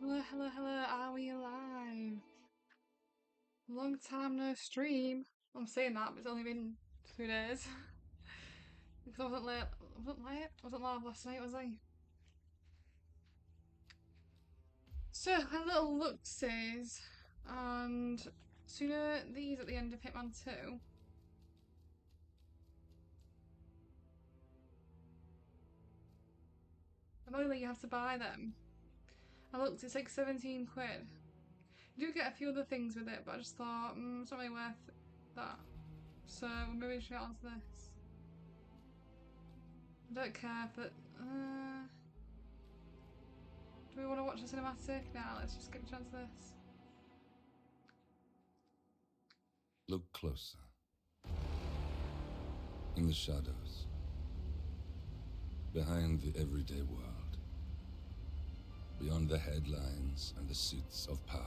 Hello, hello, hello, are we alive? Long time no stream. I'm saying that, but it's only been 2 days. Because I wasn't late. I wasn't live last night, was I? So, a little look says, and so you know these at the end of Hitman 2? Annoyingly, you have to buy them. I looked, it's like 17 quid. You do get a few other things with it, but I just thought, it's not really worth that. So, we'll maybe just get onto this. I don't care if it. Do we want to watch the cinematic? Now let's just get a chance of this. Look closer. In the shadows. Behind the everyday world. Beyond the headlines and the suits of power.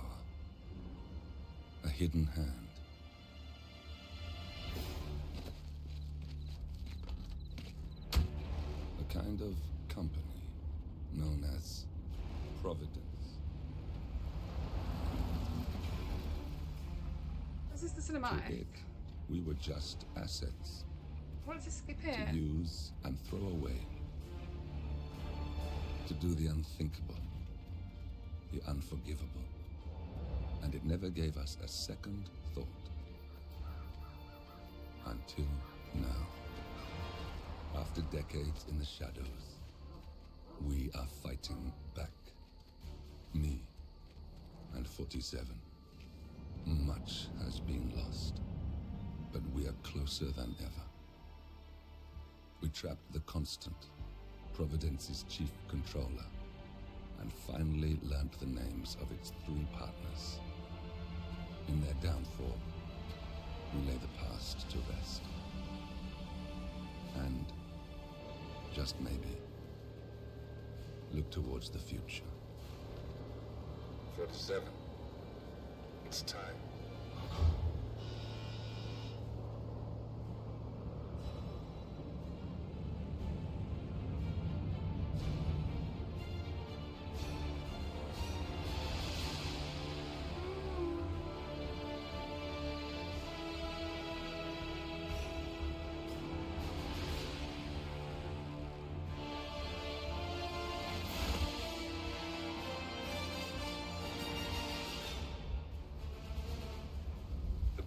A hidden hand. A kind of company known as Providence. Is this the To cinematic? it, we were just assets. I wanted to skip here. To use and throw away. To do the unthinkable. The unforgivable. And it never gave us a second thought. Until now. After decades in the shadows, we are fighting back. Me and 47. Much has been lost, but we are closer than ever. We trapped the Constant, Providence's chief controller, and finally learnt the names of its 3 partners. In their downfall, we lay the past to rest. And, just maybe, look towards the future. 47. It's time.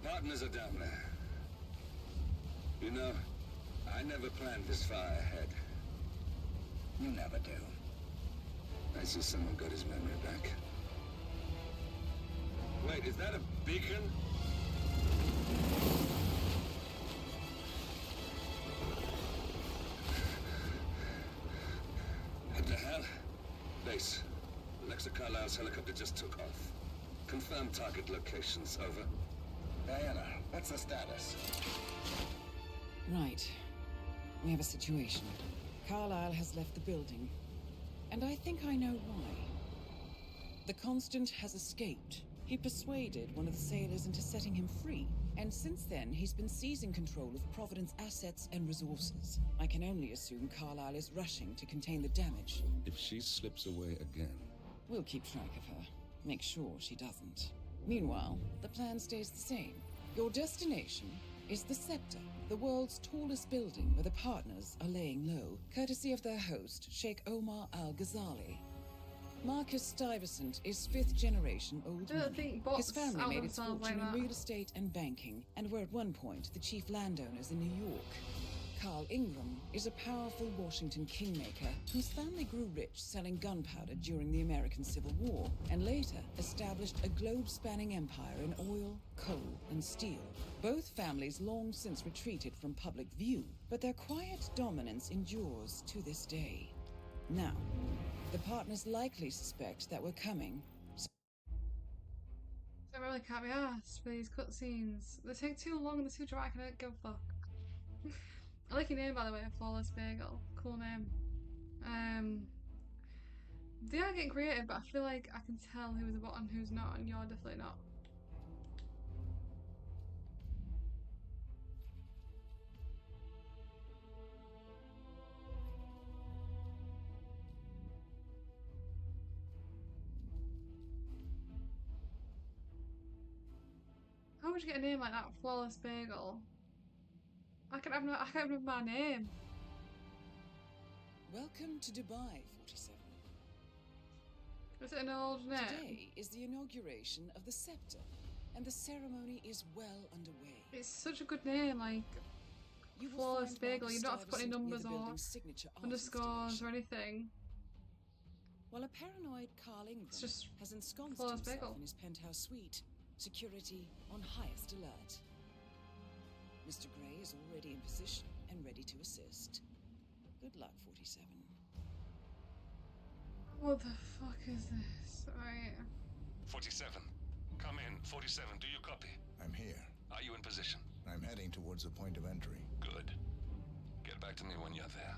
Partners are down there. You know, I never planned this far ahead. You never do. I see someone got his memory back. Wait, is that a beacon? What the hell? Base. Alexa Carlisle's helicopter just took off. Confirm target locations, over. Diana, what's the status? Right. We have a situation. Carlisle has left the building. And I think I know why. The Constant has escaped. He persuaded one of the sailors into setting him free. And since then, he's been seizing control of Providence assets and resources. I can only assume Carlisle is rushing to contain the damage. If she slips away again... We'll keep track of her. Make sure she doesn't. Meanwhile, the plan stays the same. Your destination is the Scepter, the world's tallest building where the partners are laying low, courtesy of their host, Sheikh Omar Al-Ghazali. Marcus Stuyvesant is 5th generation old money. His family made its fortune in real estate and banking, and were at one point the chief landowners in New York. Carl Ingram is a powerful Washington kingmaker whose family grew rich selling gunpowder during the American Civil War, and later established a globe-spanning empire in oil, coal, and steel. Both families long since retreated from public view, but their quiet dominance endures to this day. Now, the partners likely suspect that we're coming. So I really can't be asked for these cutscenes. They take too long and they're too dramatic and I don't give a fuck. I like your name, by the way, Flawless Bagel. Cool name. They are getting creative, but I feel like I can tell who's a bot and who's not, and you're definitely not. would you get a name like that? Flawless Bagel. I can't remember my name. Welcome to Dubai, 47. Is it an old name? Today is the inauguration of the scepter, and the ceremony is well underway. It's such a good name, like You will Flawless find Bagel. Marcus You don't have to put any Stuyvesant near numbers the or building's signature art underscores or installation. anything. While a paranoid Carl Ingram It's just has ensconced Flawless himself Bagel. in his penthouse suite, security on highest alert. Mr. Gray is already in position and ready to assist. Good luck, 47. What the fuck is this? Right. 47. Come in. 47, do you copy? I'm here. Are you in position? I'm heading towards the point of entry. Good. Get back to me when you're there.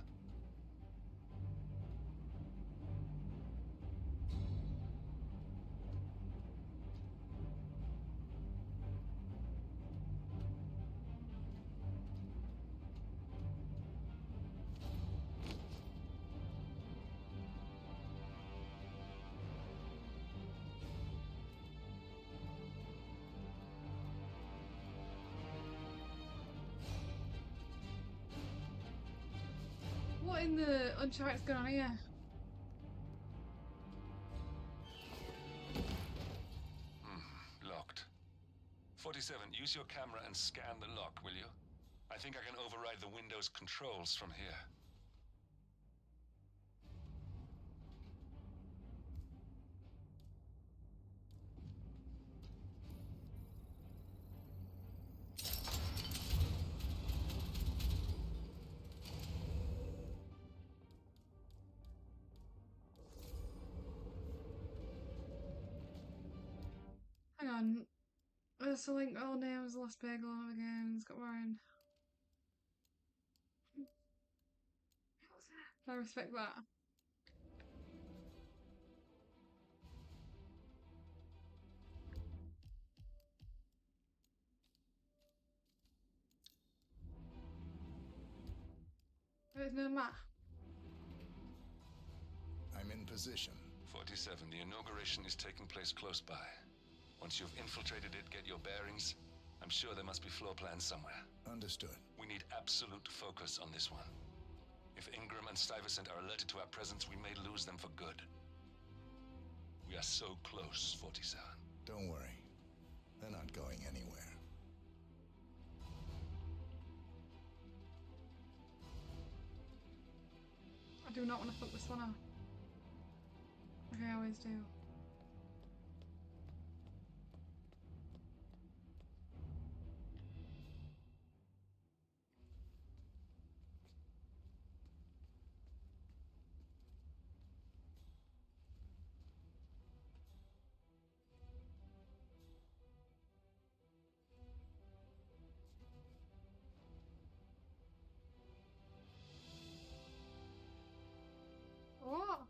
What in the Uncharted's going on here? Locked. 47, use your camera and scan the lock, will you? I think I can override the Windows controls from here. Hang on. So like all names Lost Bagel again. It's got Warren. I respect that. There's no map. I'm in position. 47, the inauguration is taking place close by. Once you've infiltrated it, get your bearings. I'm sure there must be floor plans somewhere. Understood. We need absolute focus on this one. If Ingram and Stuyvesant are alerted to our presence, we may lose them for good. We are so close, 47. Don't worry. They're not going anywhere. I do not want to fuck this one up. Like I always do. What?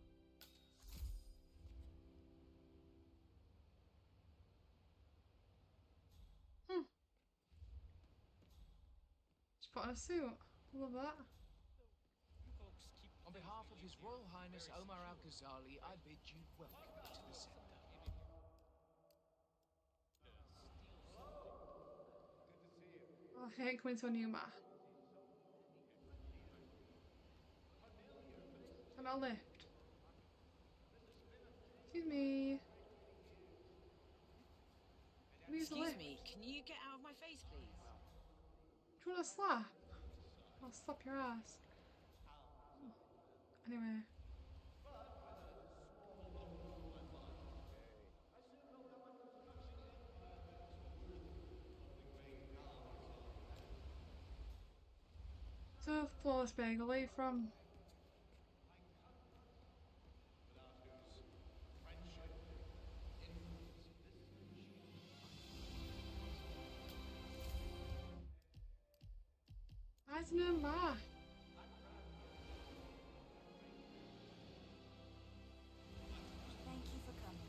Just put on a suit. Love that. On behalf of His Royal Highness Omar Al-Ghazali, I bid you welcome to the scepter. Oh, I hate coming to a new map. And I'll lift. Excuse me. Use the Excuse lift. me, can you get out of my face, please? Do you want to slap? I'll slap your ass. Anyway. So, Flawless Bagel, where are you from? Why is no map? Thank you for coming.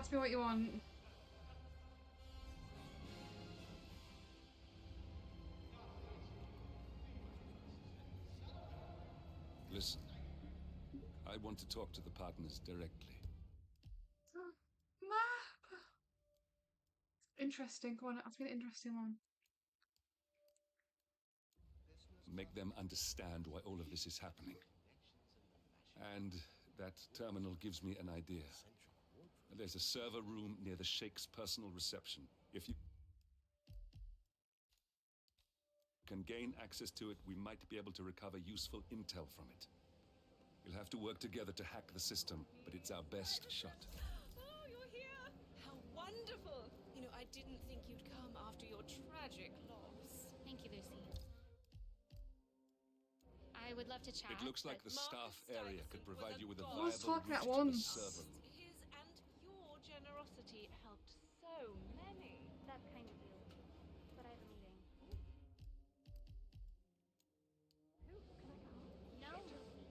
Ask me what you want. Listen, I want to talk to the partners directly. Map. Interesting. Go on, ask me an interesting one. Make them understand why all of this is happening. And that terminal gives me an idea. There's a server room near the Sheikh's personal reception. If you can gain access to it, we might be able to recover useful intel from it. We'll have to work together to hack the system, but it's our best shot. Oh, you're here! How wonderful! You know, I didn't think you'd come after your tragic loss. Thank you, Lucy. I would love to chat. It looks like the staff area could provide you with a Who's viable talking at route to the once? server room. His and your generosity helped so many. That's kind of you. But I have a meeting. Who? Can I go? No, Lucy.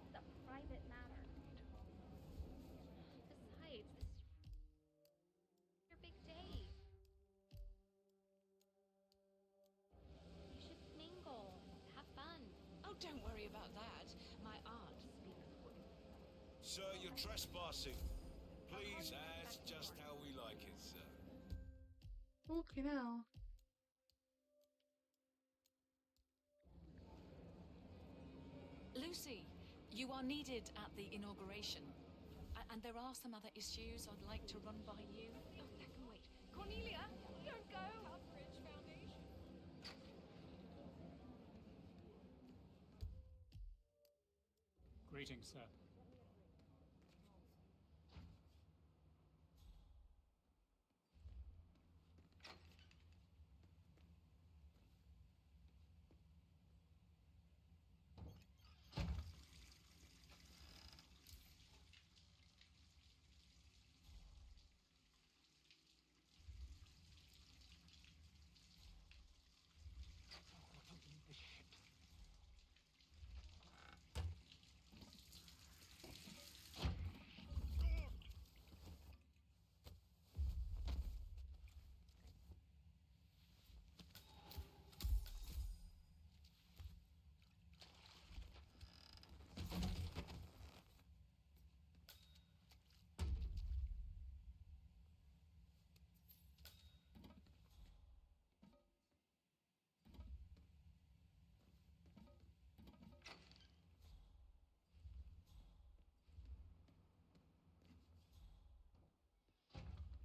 It's a private matter. Besides, this is your big day. You should mingle. Have fun. Oh, don't worry about that. My art speaks for you. Sir, you're trespassing. Please, that's just how we like it, sir. Fucking hell. Lucy, you are needed at the inauguration. And there are some other issues I'd like to run by you. Oh, that can wait. Cornelia, don't go! Umbridge Foundation. Greetings, sir.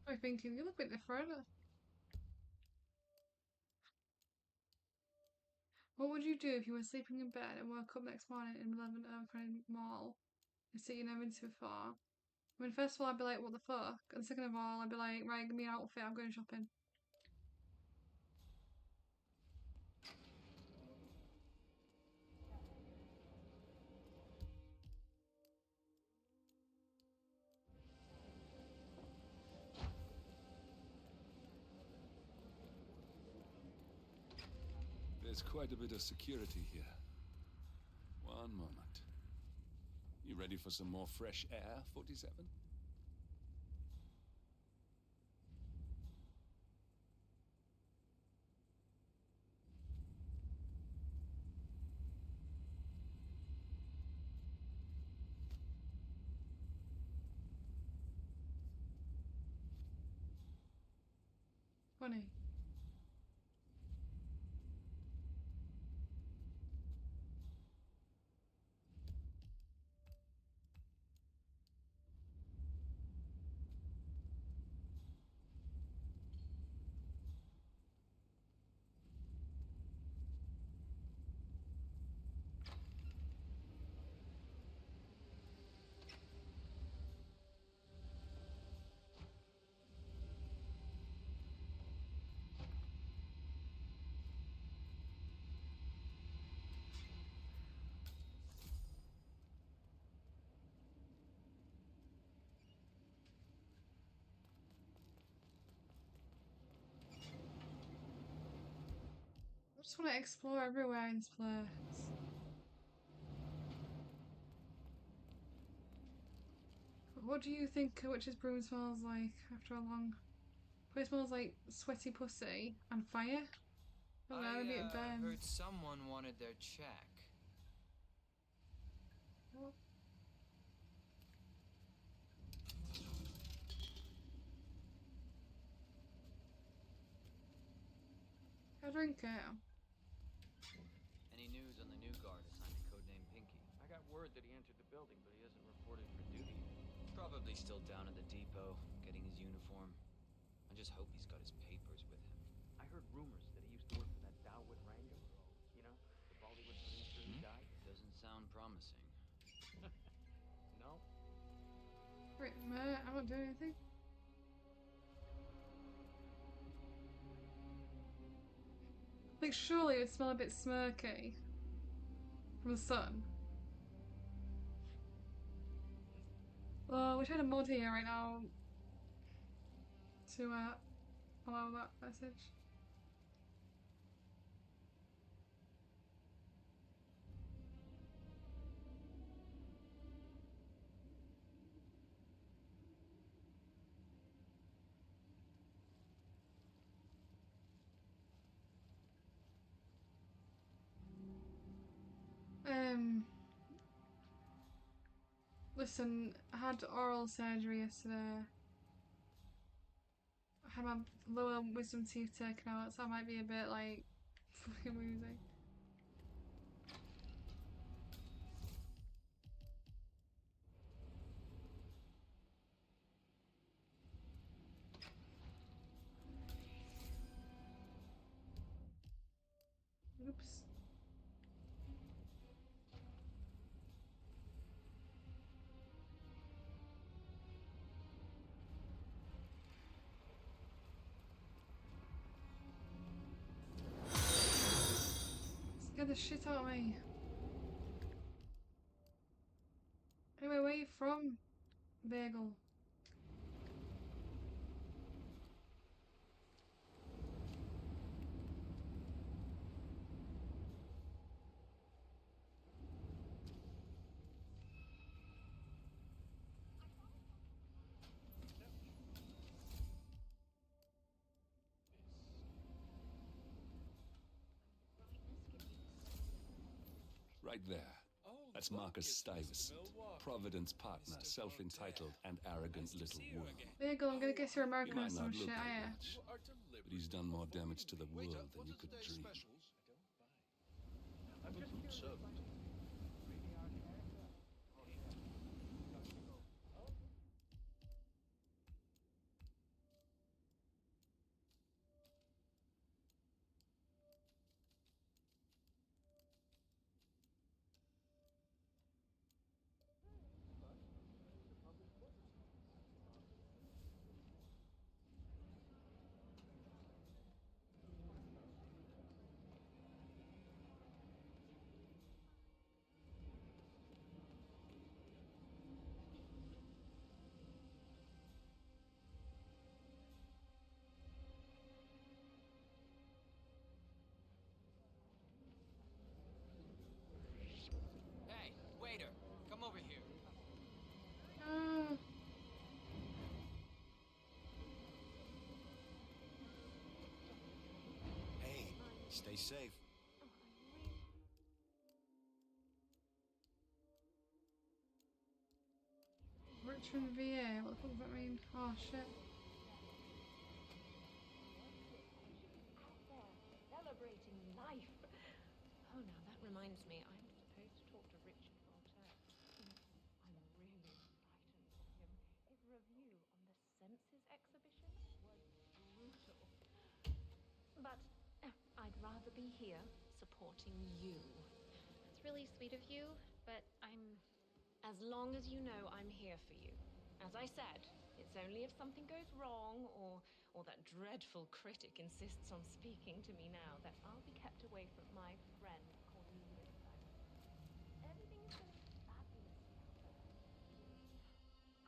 I'm thinking, you look a bit different. What would you do if you were sleeping in bed and woke up next morning in 11 Overcrane Mall and see you never been to before? I mean, first of all, I'd be like, what the fuck? And second of all, I'd be like, right, give me an outfit, I'm going shopping. There's quite a bit of security here. One moment. You ready for some more fresh air, 47? Funny. I just want to explore everywhere in this place. What do you think a witch's broom smells like after a long? It smells like sweaty pussy and fire. I don't know, maybe it I heard burns. someone wanted their check. What? I drink it. Any news on the new guard assigned to codename Pinky? I got word that he entered the building, but he hasn't reported for duty yet. Probably still down at the depot, getting his uniform. I just hope he's got his papers with him. I heard rumors that he used to work for that Dawood Wrangler. You know, the Bollywood producer who died. Doesn't sound promising. No? Wait, man, I'm not doing anything. Like, surely it would smell a bit smirky from the sun. Oh, I wish I had a mod here right now to allow that message. Listen, I had oral surgery yesterday. I had my lower wisdom teeth taken out, so I might be a bit like fucking woozy. Oops. Scared the shit out of me. Anyway, where are you from, Bagel? Right there. That's Marcus Stuyvesant, Providence partner, self-entitled and arrogant little worm. Bagel, I'm gonna guess you're He American or might some not shit, look like are much, but he's done more damage to the world than you could dream. I'm just curious. Hey, waiter, come over here. Hey, stay safe. Richmond, VA. What the fuck does that mean? Oh shit. Celebrating life. Oh, now that reminds me, I'm supposed to talk to Richard Voltaire. I'm really frightened of him. His review on the Senses exhibition was brutal. But I'd rather be here supporting you. That's really sweet of you, but As long as you know I'm here for you. As I said, it's only if something goes wrong or that dreadful critic insists on speaking to me now that I'll be kept away from my friend Cornelia Stuyvesant. Everything's been fabulous out there.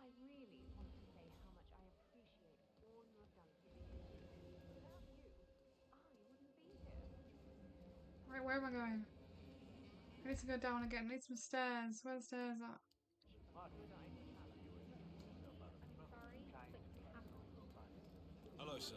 I really want to say how much I appreciate all you have done for me. Without you, I wouldn't be here. Right, where am I going? I need to go down again. I need some stairs. Where are the stairs at? closer.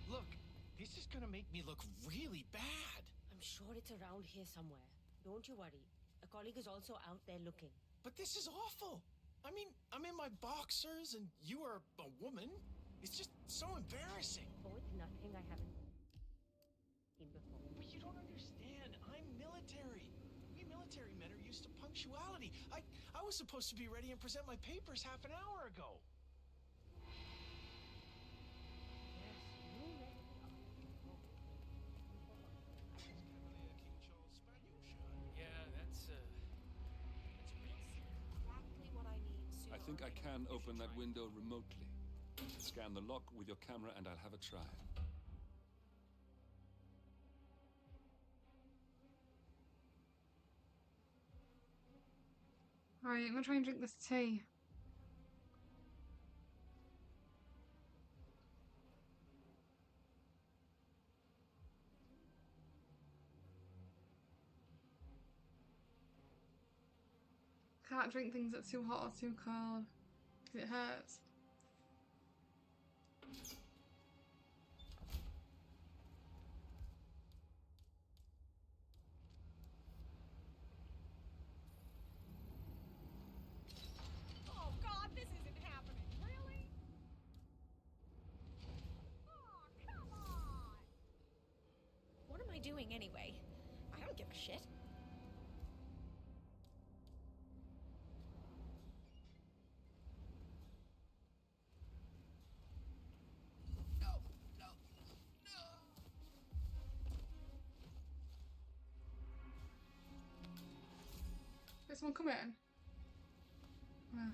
Look, this is gonna make me look really bad. I'm sure it's around here somewhere. Don't you worry. A colleague is also out there looking. But this is awful. I mean, I'm in my boxers and you are a woman. It's just so embarrassing. Oh, it's nothing I haven't seen before. But you don't understand. I'm military. We military men are used to punctuality. I was supposed to be ready and present my papers half an hour ago. I think I can open that window remotely. Scan the lock with your camera and I'll have a try. Alright, I'm gonna try and drink this tea. Can't drink things that's too hot or too cold, because it hurts. Oh God, this isn't happening, really? Oh, come on! What am I doing anyway? I don't give a shit. Is someone coming? Yeah.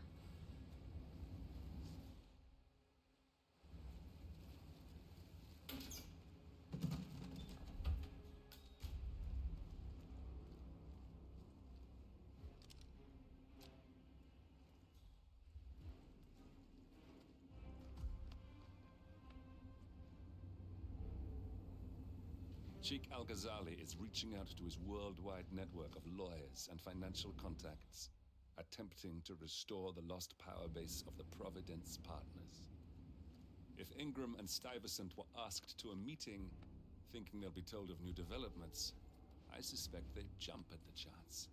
Sheikh Al-Ghazali is reaching out to his worldwide network of lawyers and financial contacts, attempting to restore the lost power base of the Providence Partners. If Ingram and Stuyvesant were asked to a meeting, thinking they'll be told of new developments, I suspect they'd jump at the chance.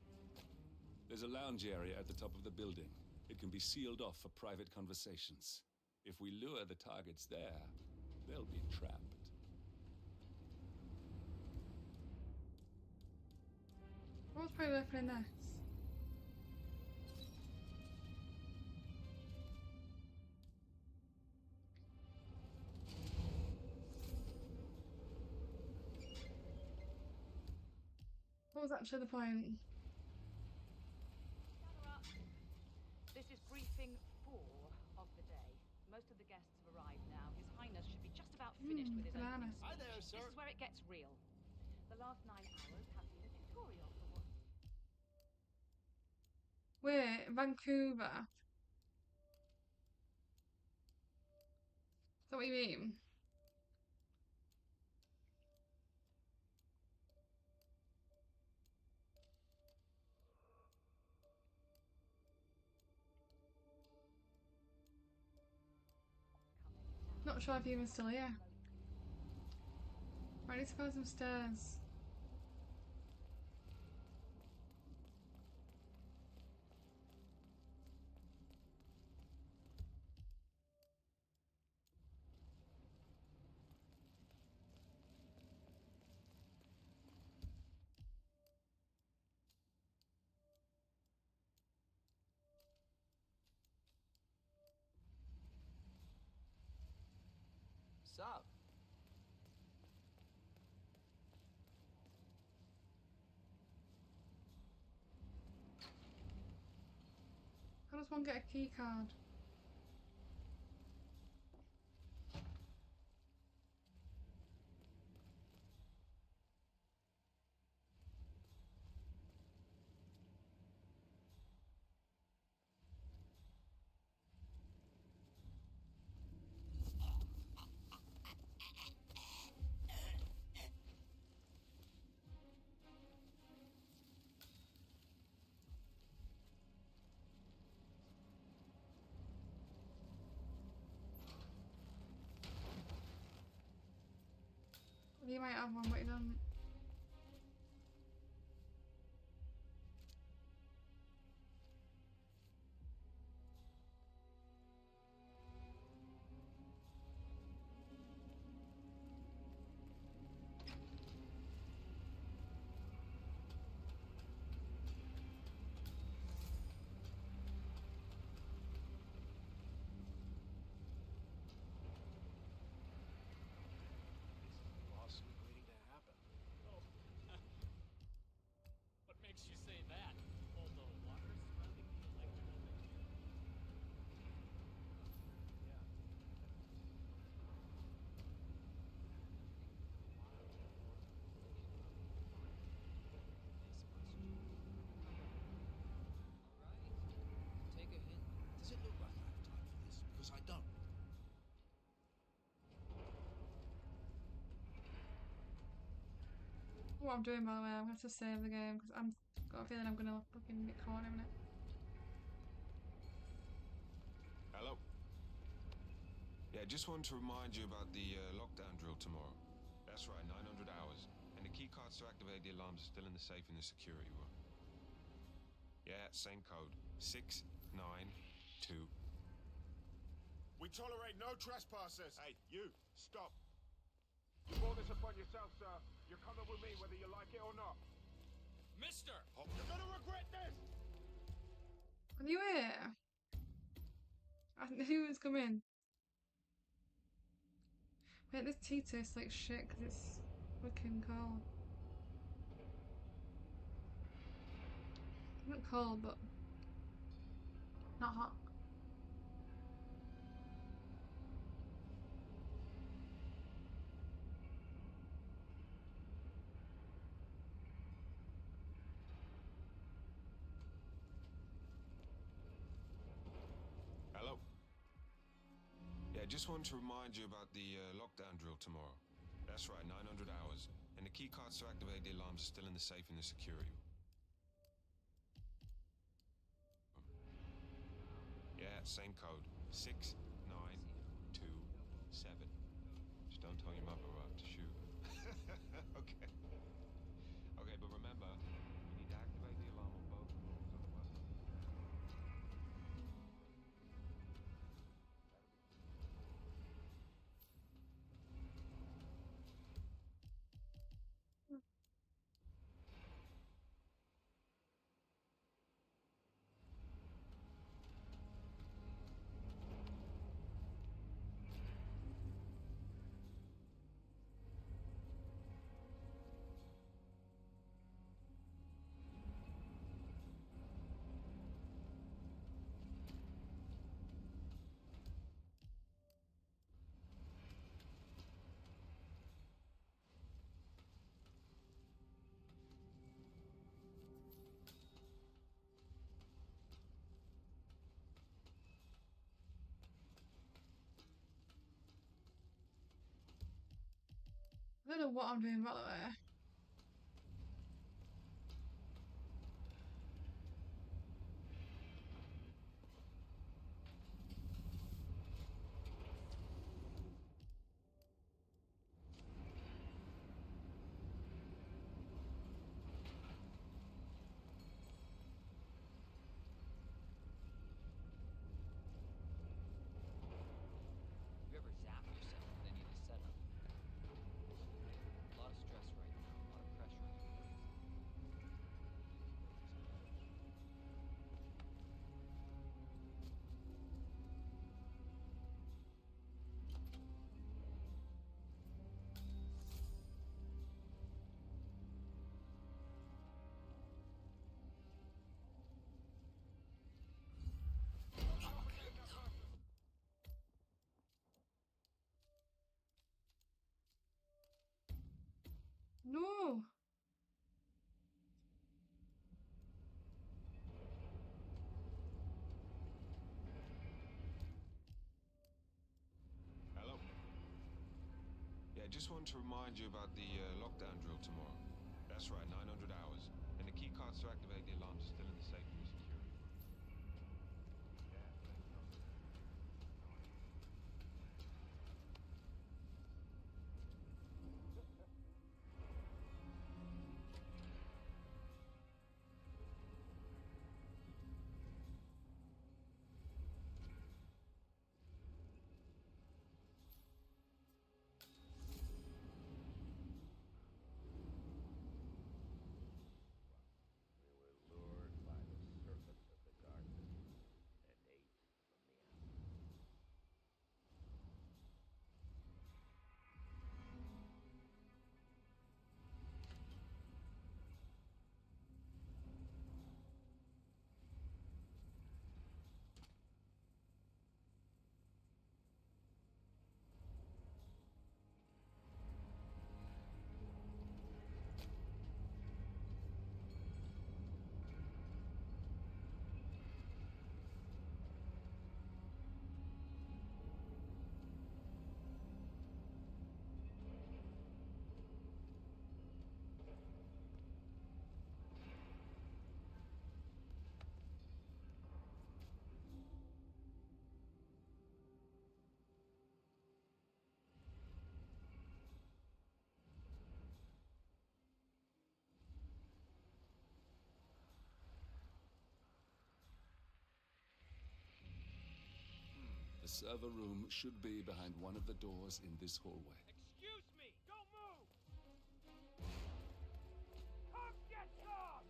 There's a lounge area at the top of the building. It can be sealed off for private conversations. If we lure the targets there, they'll be trapped. What's probably opening this? What was actually the point? This is briefing 4 of the day. Most of the guests have arrived now. His Highness should be just about finished with his opening Hi speech. there, sir. This is where it gets real. The last 9 hours have been a tutorial for what... Wait, Vancouver. Is that what you mean? Not sure if he was still here. Right, I need to go some stairs. Sup? How does one get a key card? He might have one, but he doesn't. Lawsuit waiting to happen. Oh. What makes you say that? All the water surrounding the electrical mixture? Yeah. Take a hint. Does it look like I have time for this? Because I don't. What I'm doing, by the way, I'm going to save the game because I've got a feeling I'm going to fucking get caught in a minute. Hello? Yeah, just wanted to remind you about the lockdown drill tomorrow. That's right, 900 hours. And the key cards to activate the alarms are still in the safe in the security room. Yeah, same code. 692. We tolerate no trespassers. Hey, you, stop. You brought this upon yourself, sir. You're coming with me whether you like it or not. Mister! You're gonna regret this! Are you here? I knew he was coming. Wait, this tea tastes like shit because it's fucking cold. Not cold, but not hot. Hello? Yeah, just wanted to remind you about the lockdown drill tomorrow. That's right, 900 hours. And the key cards to activate the alarms are still in the safe in the security room. Yeah, same code. 6927. Just don't tell your mother or I'll have to shoot. Okay. Okay, but remember, you need to activate the alarm on both rooms, otherwise... I don't know what I'm doing, by the way. You ever zap yourself with any of the setup? A lot of stress right now, a lot of pressure on your plate. No! Hello? Yeah, just wanted to remind you about the lockdown drill tomorrow. That's right, 900 hours. And the key cards to activate the alarms are still in the safe in the security room. Yeah, server room should be behind one of the doors in this hallway. Excuse me! Don't move! Come get some!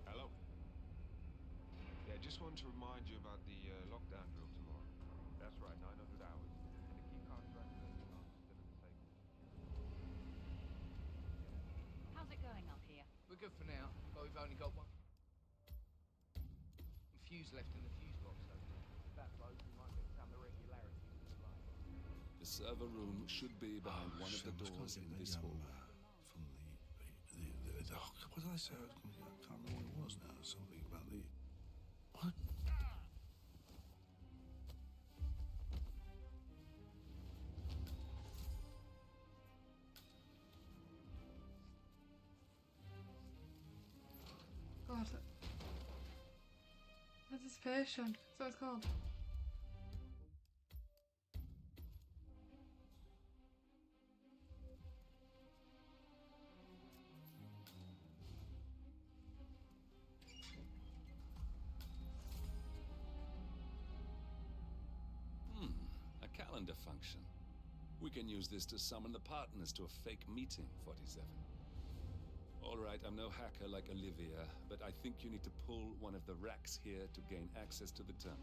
Hello? Yeah, just wanted to remind you about the lockdown drill tomorrow. That's right, 900 hours. And the key cards to activate the alarm is still in the safe. How's it going up here? We're good for now, but we've only got one fuse left in the fuse box, though. If that blows, we might get some irregularities in the line. The server room should be behind one of the doors in this hallway. From what did I say? I can't remember what it was now. Something about the. What? God. Anticipation. That's what it's called. A calendar function. We can use this to summon the partners to a fake meeting, 47. All right, I'm no hacker like Olivia, but I think you need to pull one of the racks here to gain access to the terminal.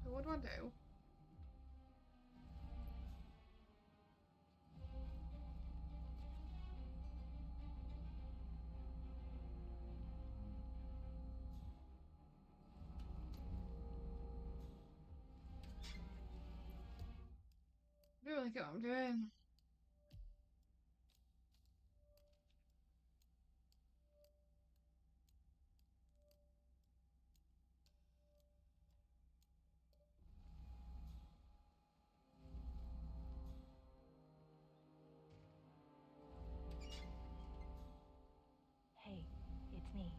So what do I do? I don't really get what I'm doing. Hey, it's me.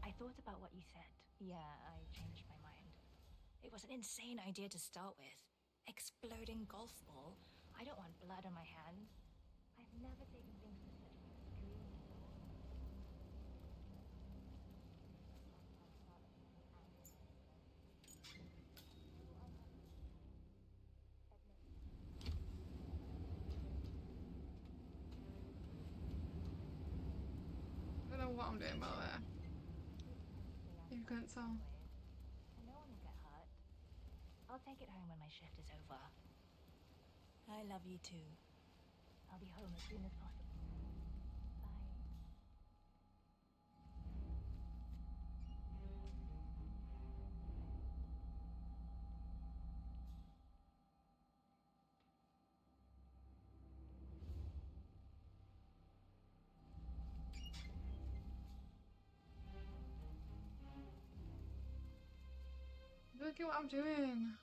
I thought about what you said. Yeah, I changed my mind. It was an insane idea to start with. Exploding golf ball. I don't want blood on my hands. I've never taken things to such extreme I don't know what I'm doing by the way. You couldn't tell. and no one will get hurt. I'll take it home when my shift is over. I love you too. I'll be home as soon as possible. Bye. Look at what I'm doing.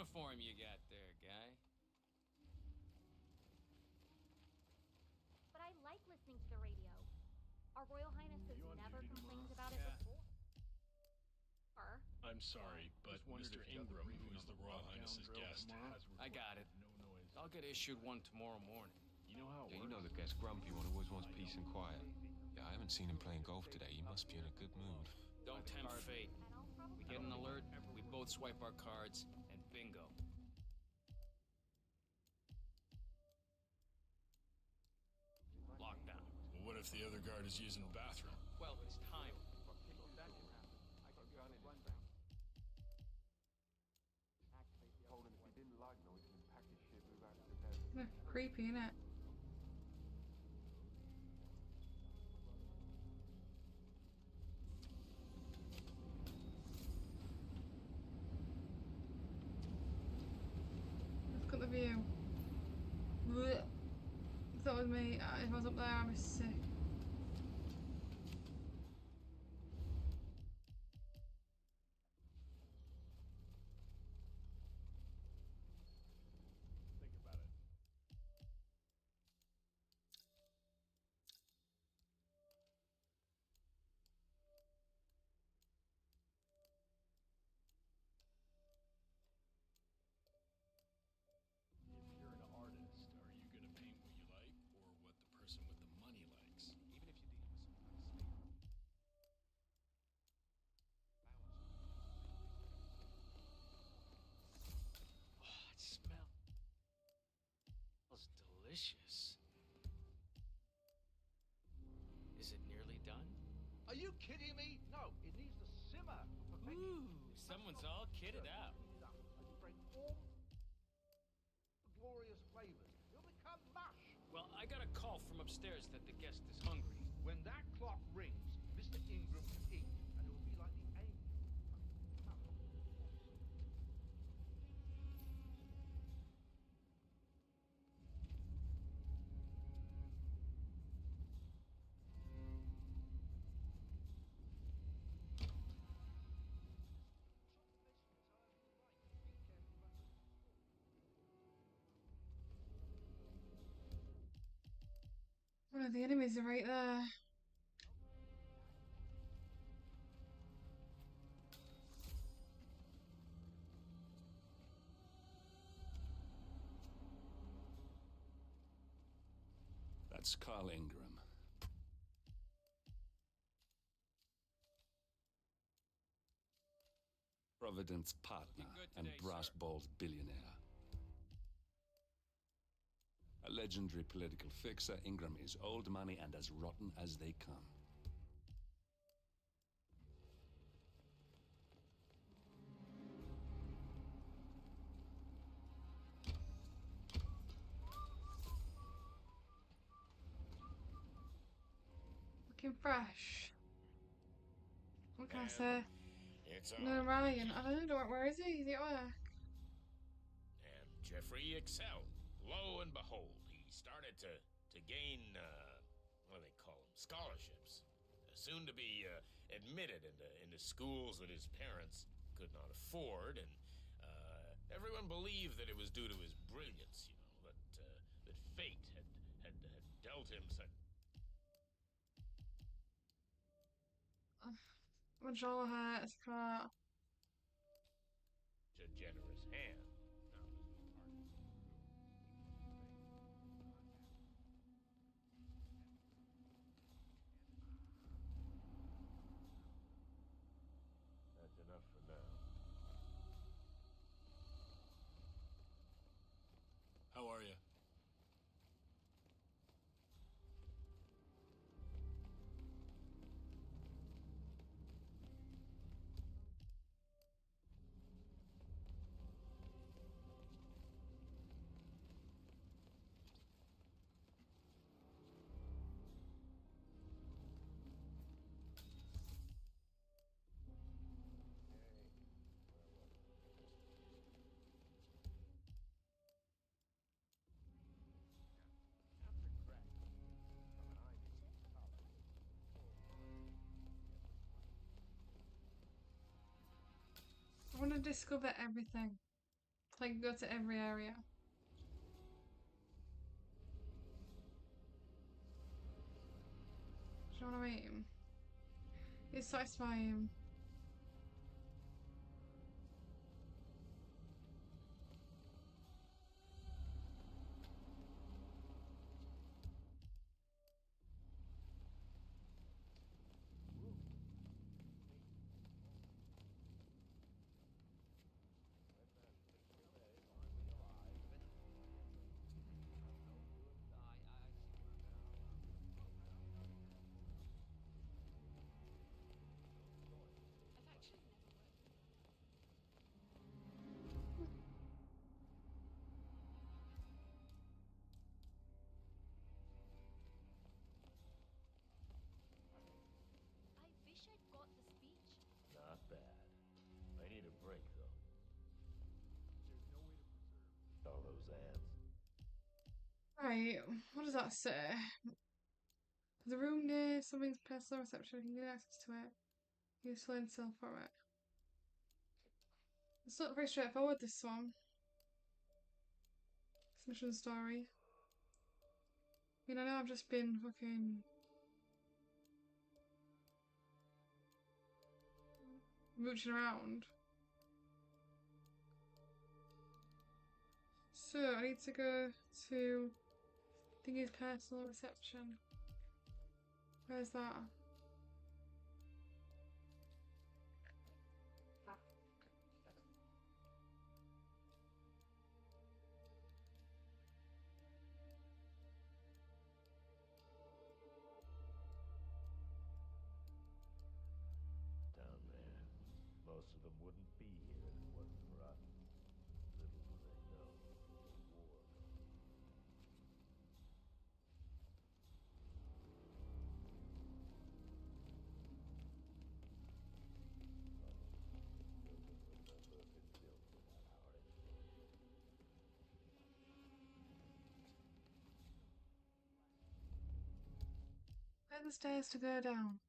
uniform you got there, guy? But I like listening to the radio. Our Royal Highness has never complained about it before. I'm sorry, but Mr. Ingram, who is the Royal Highness's guest, has I got it. I'll get issued one tomorrow morning. You know how it Yeah, you works. know the guest grumpy one always wants peace and quiet. Yeah, I haven't seen him playing golf today. He must be in a good mood. Don't tempt fate. We get an alert, we both swipe our cards, and bingo. Lockdown. Well, what if the other guard is using the bathroom? Well, it's time. Creepy, innit? Look at the view. Blech. If that was me, if I was up there, I'd be sick. Think about it. If you're an artist, are you going to paint what you like or what the person with the money likes? Even if you deal with some kind of snake. Oh, it smells delicious. Is it nearly done? Are you kidding me? No, it needs to simmer for perfection. Ooh, someone's all kitted out. As you bring all the glorious flavors, it'll become mush. Well, I got a call from upstairs that the guest is hungry. When that clock rings, Mr. Ingram can eat, and it will be like the angel. One of the enemies are right there. That's Carl Ingram. Providence partner and brass-balled billionaire. A legendary political fixer, Ingram is old money and as rotten as they come. Looking fresh. What can I say? It's No, on. Ryan. I don't know. Where is he? Is he at work? And Jeffrey excelled. Lo and behold, he started to gain, what do they call them? Scholarships. Soon to be admitted into schools that his parents could not afford, and everyone believed that it was due to his brilliance, that fate had dealt him such. My jaw hurts. Can't. A generous hand. That's enough for now. How are you? I want to discover everything. Like, go to every area. Do you know what I mean? It's satisfying. I wish I'd got the speech. Not bad. I need a break, though. There's no way to preserve all those ants. Right, what does that say? There's a room near something's personal reception. You can get access to it. Useful intel from it. It's not very straightforward, this one. This mission story. I mean, I know I've just been fucking mooching around. So, I need to go to Thingy's personal reception. Where's that? Down there. Most of them wouldn't be here if it wasn't for us. Little do they know. War. Where are the stairs to go down?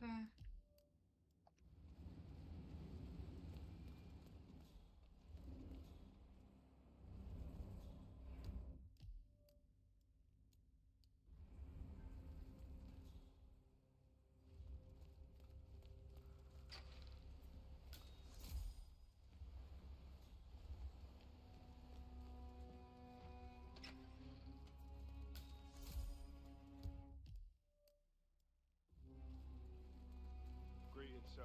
There. Greetings, sir.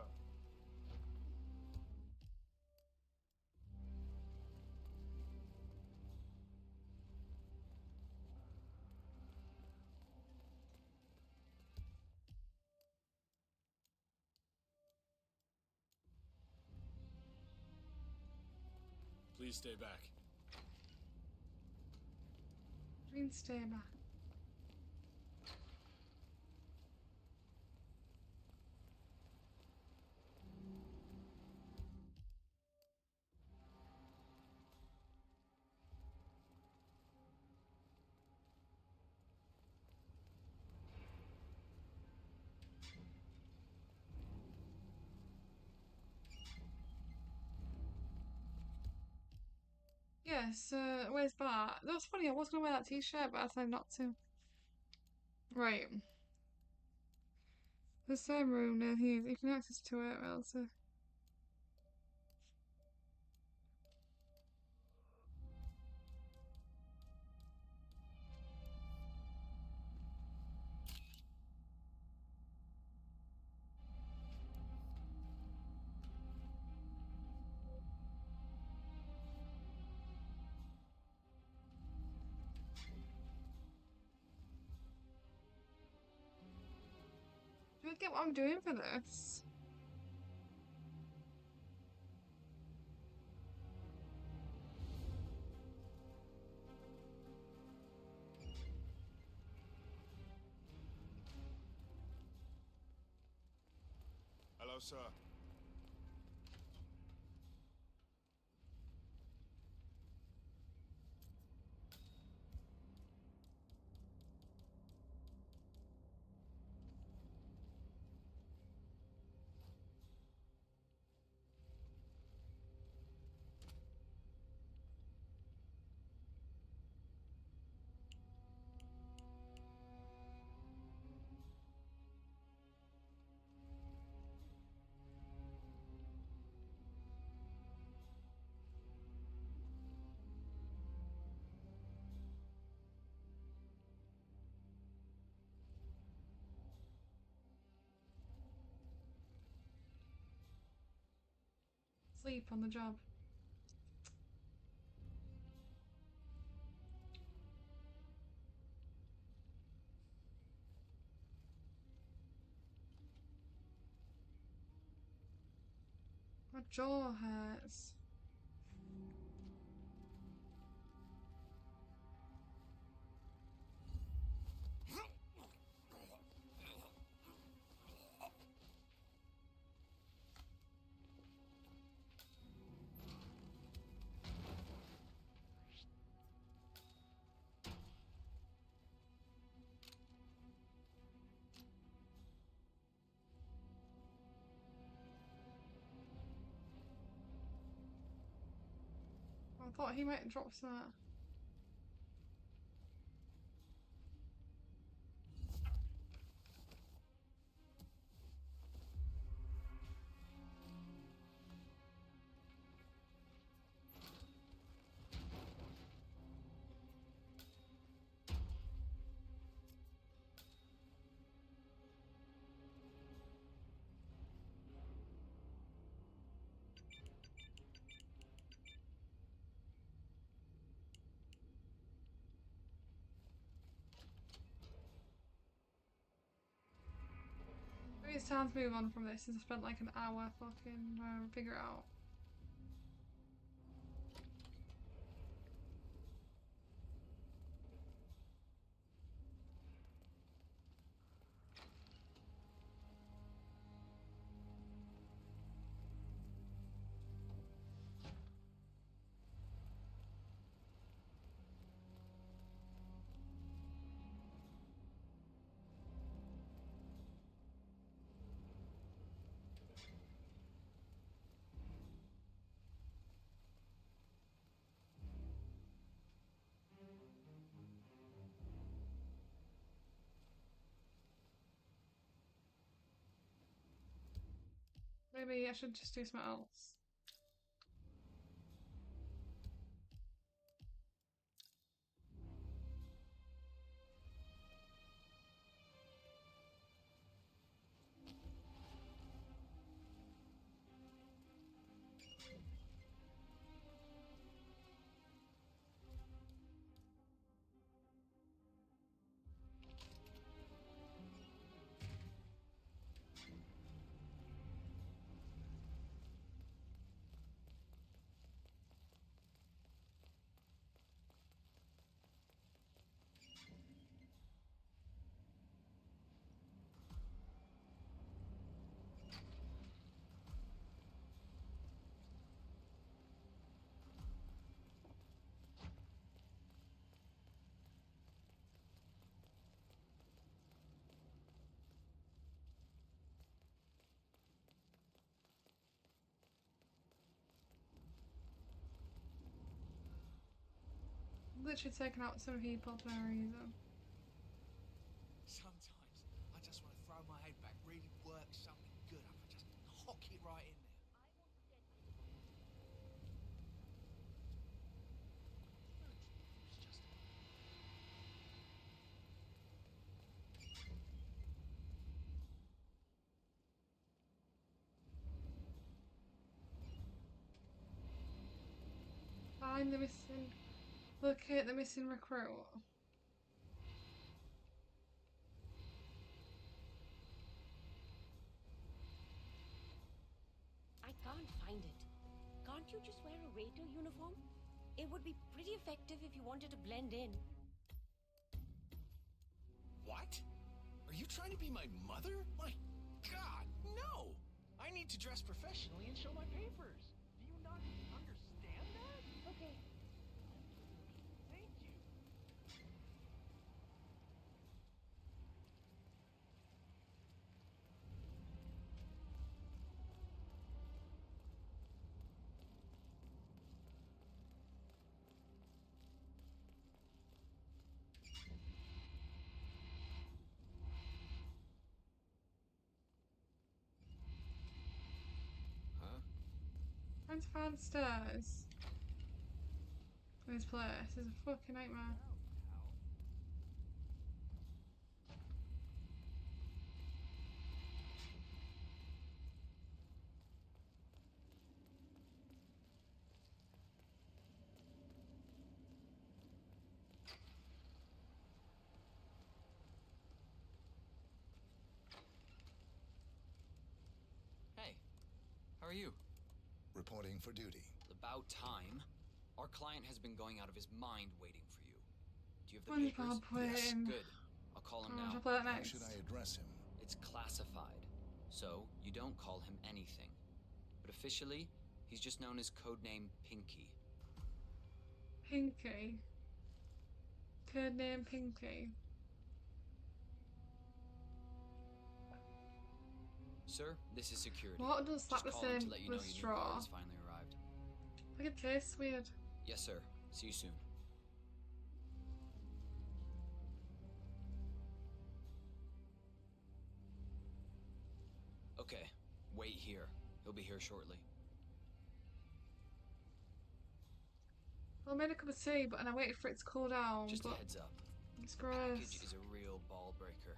Please stay back. Green stay back. Yes, where's Bart? That's funny, I was gonna wear that t-shirt, but I decided not to. Right. The same room near here, you can access to it, or else. Do I get what I'm doing for this? Hello, sir. Sleep on the job. My jaw hurts. I thought he might drop that. Maybe it's time to move on from this since I spent like an hour fucking trying to figure it out. Maybe I should just do something else. Literally taking out some people for no reason. Sometimes I just want to throw my head back, really work something good up and just hock it right in there. Find the missing. Locate the missing recruit. I can't find it. Can't you just wear a waiter uniform? It would be pretty effective if you wanted to blend in. What? Are you trying to be my mother? My God, no! I need to dress professionally and show my papers. Do you not understand that? Okay. Thank you. Trying to find stairs. This place is a fucking nightmare. How are you? Reporting for duty. About time. Our client has been going out of his mind waiting for you. Do you have the papers? Yes. Good. I'll call him now. How should I address him? It's classified, so you don't call him anything. But officially, he's just known as codename Pinky. Pinky. Codename Pinky. Sir, this is security. What does that Just call him say to let you know with your new guard straw? has finally arrived. Like it tastes weird. Yes, sir. See you soon. Okay, wait here. He'll be here shortly. Well, I made a cup of tea, but and I waited for it to cool down. Just a but heads up. it's The gross. package is a real ball breaker.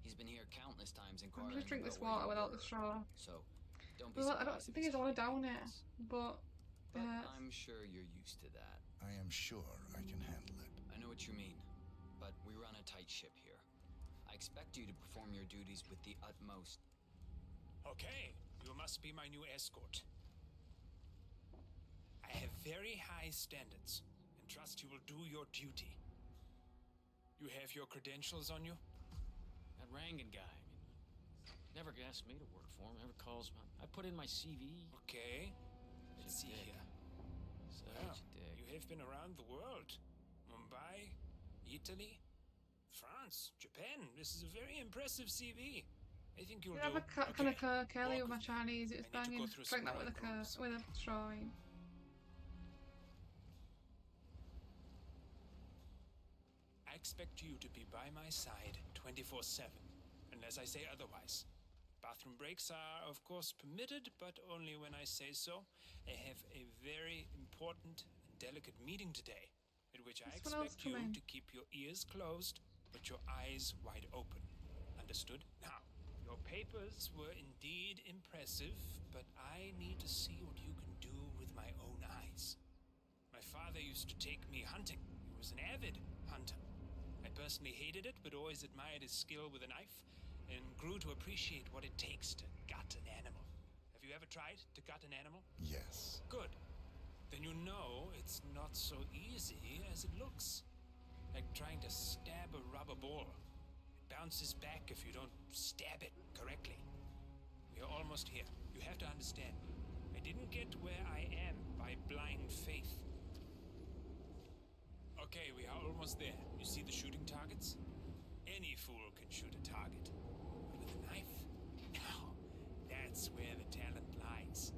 He's been here countless times I'm inquiring gonna drink about this where water you without were. the straw. So, don't be Well, surprised I don't if think it's I want to fine down like it, this. but I'm sure you're used to that. I am sure I can handle it. I know what you mean, but we run a tight ship here. I expect you to perform your duties with the utmost. Okay, you must be my new escort. I have very high standards and trust you will do your duty. You have your credentials on you? That Rangan guy, never asked me to work for him, never calls me. I put in my CV. Okay, let's see here. Well, dick. you have been around the world. Mumbai, Italy, France, Japan. This is a very impressive CV. I think you'll I have do. a kind of curly with my Chinese. It was I need to banging. go through some Break that with line a straw. I expect you to be by my side 24/7, unless I say otherwise. Bathroom breaks are, of course, permitted, but only when I say so. I have a very important and delicate meeting today, at which I expect you to keep your ears closed, but your eyes wide open. Understood? Now, your papers were indeed impressive, but I need to see what you can do with my own eyes. My father used to take me hunting. He was an avid hunter. I personally hated it, but always admired his skill with a knife, and grew to appreciate what it takes to gut an animal. Have you ever tried to gut an animal? Yes. Good. Then you know it's not so easy as it looks. Like trying to stab a rubber ball. It bounces back if you don't stab it correctly. We are almost here. You have to understand. I didn't get where I am by blind faith. Okay, we are almost there. You see the shooting targets? Any fool can shoot a target. But with a knife? Now, that's where the talent lies.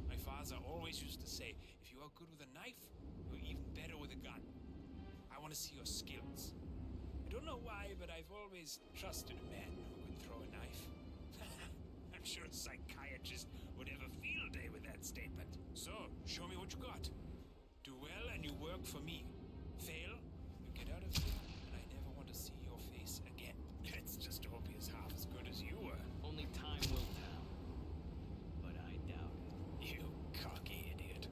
My father always used to say, if you are good with a knife, you're even better with a gun. I want to see your skills. I don't know why, but I've always trusted a man who could throw a knife. I'm sure a psychiatrist would have a field day with that statement. So, show me what you got. Do well and you work for me. Fail, you get out of here, and I never want to see your face again. Let's just hope he is half as good as you were. Only time will tell. But I doubt it. You cocky idiot.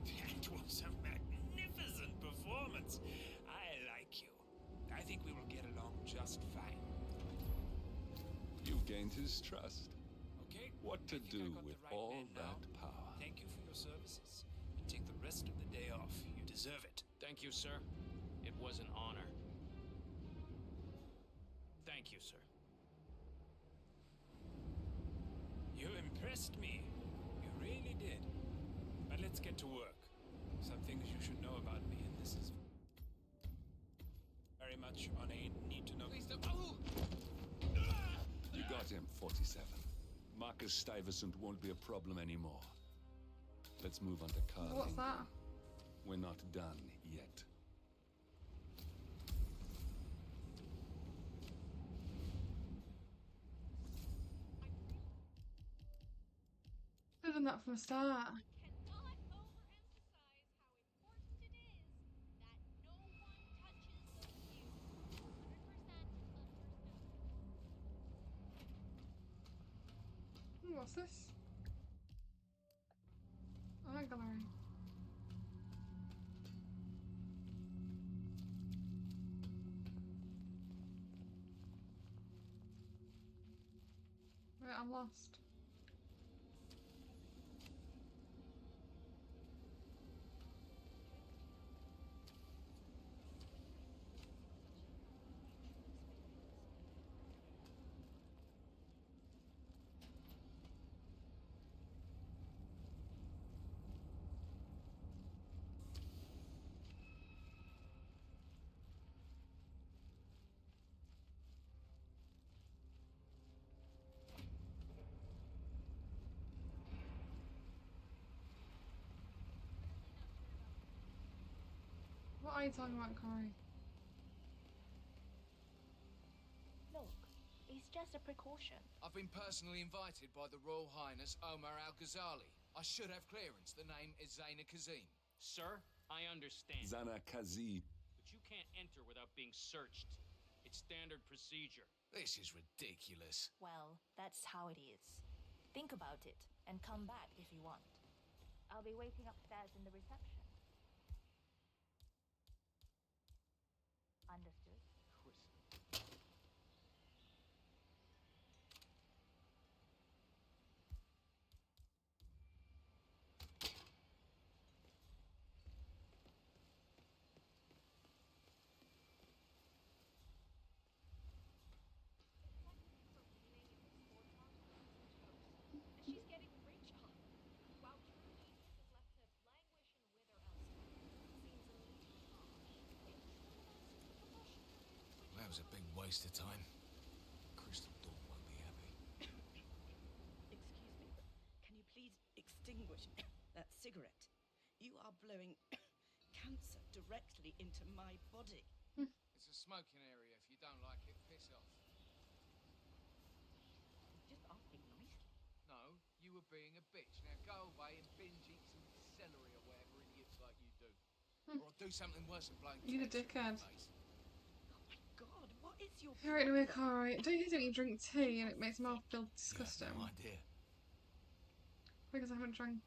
That was a magnificent performance. I like you. I think we will get along just fine. You've gained his trust. Okay. What to do with all that power? Thank you for your services. And take the rest of the day off. You deserve it. Thank you, sir. It was an honor. Thank you, sir. You impressed me. You really did. But let's get to work. Some things you should know about me, and this is very much on a need-to-know. Please don't. You got him, 47. Marcus Stuyvesant won't be a problem anymore. Let's move on to Carl. What's that? We're not done yet. I've done that from the start. What's this? Art gallery. I'm lost. What are you talking about, Corey? Look, it's just a precaution. I've been personally invited by the Royal Highness Omar Al-Ghazali. I should have clearance. The name is Zaina Kazim. Sir, I understand. Zana Kazi. But you can't enter without being searched. It's standard procedure. This is ridiculous. Well, that's how it is. Think about it, and come back if you want. I'll be waiting upstairs in the reception. Understood? She's getting richer, while true genius is left to languish and wither elsewhere. Seems a little harsh. That was a big waste of time. Crystal Dawn won't be happy. Excuse me, but can you please extinguish that cigarette? You are blowing cancer directly into my body. It's a smoking area. If you don't like it, piss off. Just asking nicely. No, you were being a bitch. Now go away and binge eat some celery or whatever idiots like you do. Or do something worse than blowing You a cancer in dickhead. Oh your face. God, what is your Alright, anyway, Corey. Don't you drink tea and it makes my mouth feel disgusting? No idea. Because I haven't drank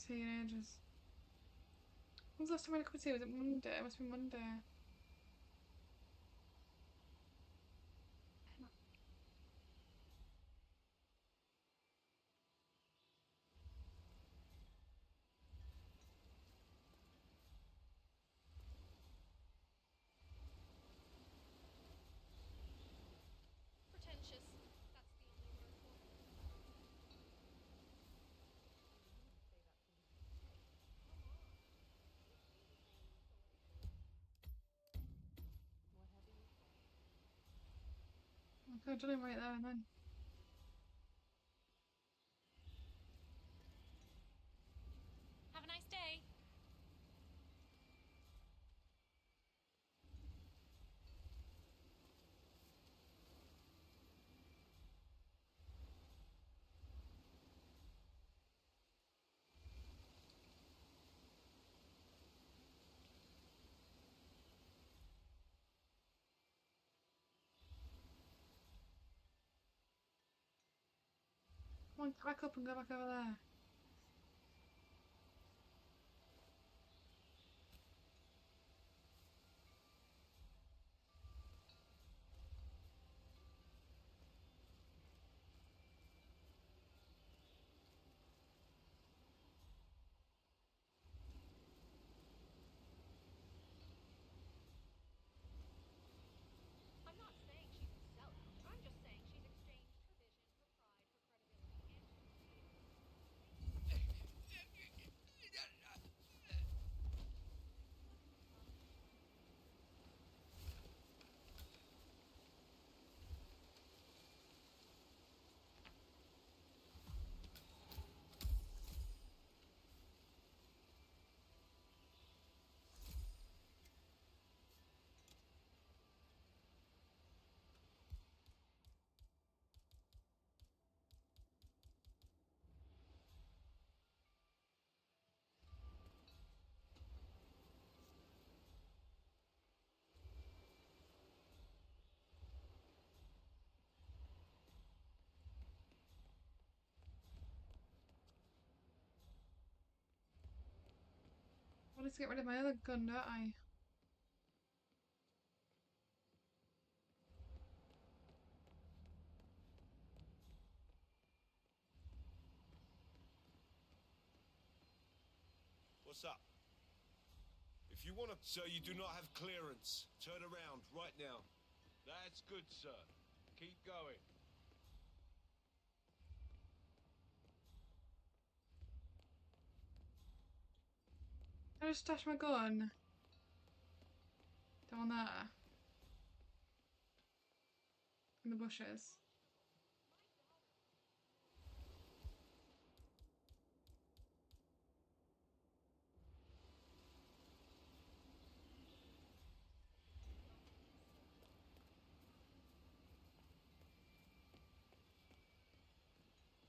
tea in ages. When was the last time I had a cup of tea? Was it Monday? It must be Monday. Pretentious. That's the only word for it. I could have done it right there and then. Have a nice day. Come on, back up and go back over there. I'm not saying she's a sellout. I'm just saying she's exchanged her vision, her pride, her credibility, and I want to get rid of my other gun, don't I? want to... Sir, you do not have clearance. Turn around, right now. That's good, sir. Keep going. I just stash my gun down there in the bushes.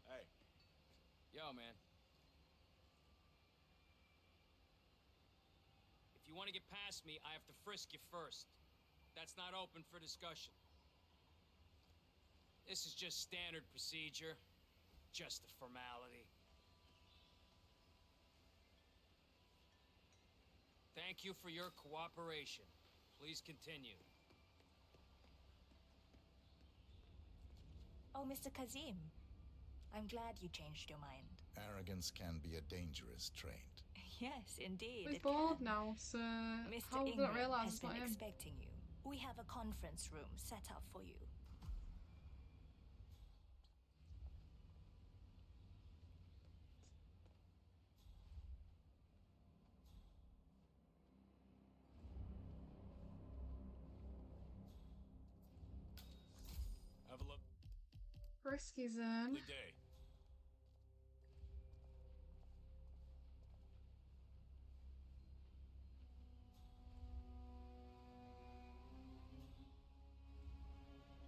Hey. Yo, man. If you want to get past me, I have to frisk you first. That's not open for discussion. This is just standard procedure. Just a formality. Thank you for your cooperation. Please continue. Oh, Mr. Kazim. I'm glad you changed your mind. Arrogance can be a dangerous trait. Yes, indeed. We're it bored can. now, so Mr. how did I Ingram realise has it's been not him? expecting you. We have a conference room set up for you. Have a lovely Risky zone. day.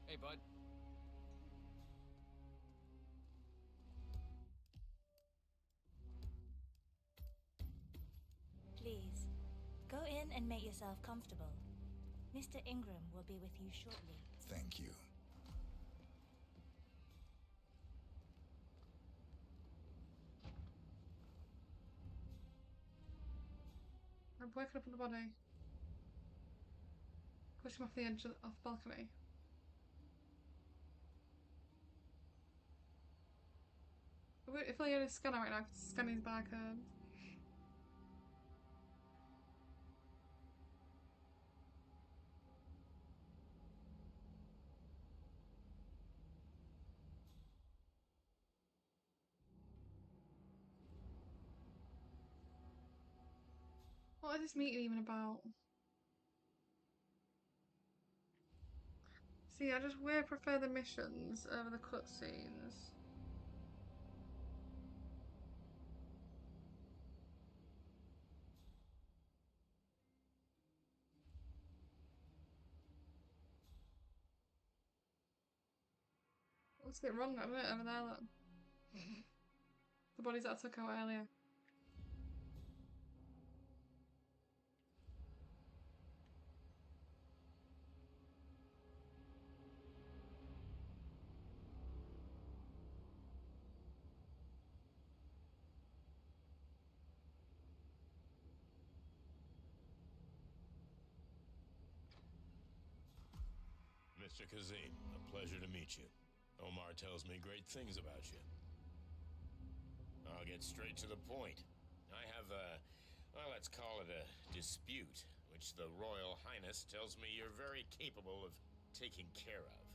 Hey, bud. Please, go in and make yourself comfortable. Mr. Ingram will be with you shortly. Thank you. I'm waking up on the body. Push him off the edge of the balcony. If I had a scanner right now, I could scan his barcode. What is this meeting even about? See, I just way prefer the missions over the cutscenes. Looks a bit wrong, isn't it, over there, look. The bodies that I took out earlier. Mr. Kazim, a pleasure to meet you. Omar tells me great things about you. I'll get straight to the point. I have well, let's call it a dispute, which the Royal Highness tells me you're very capable of taking care of.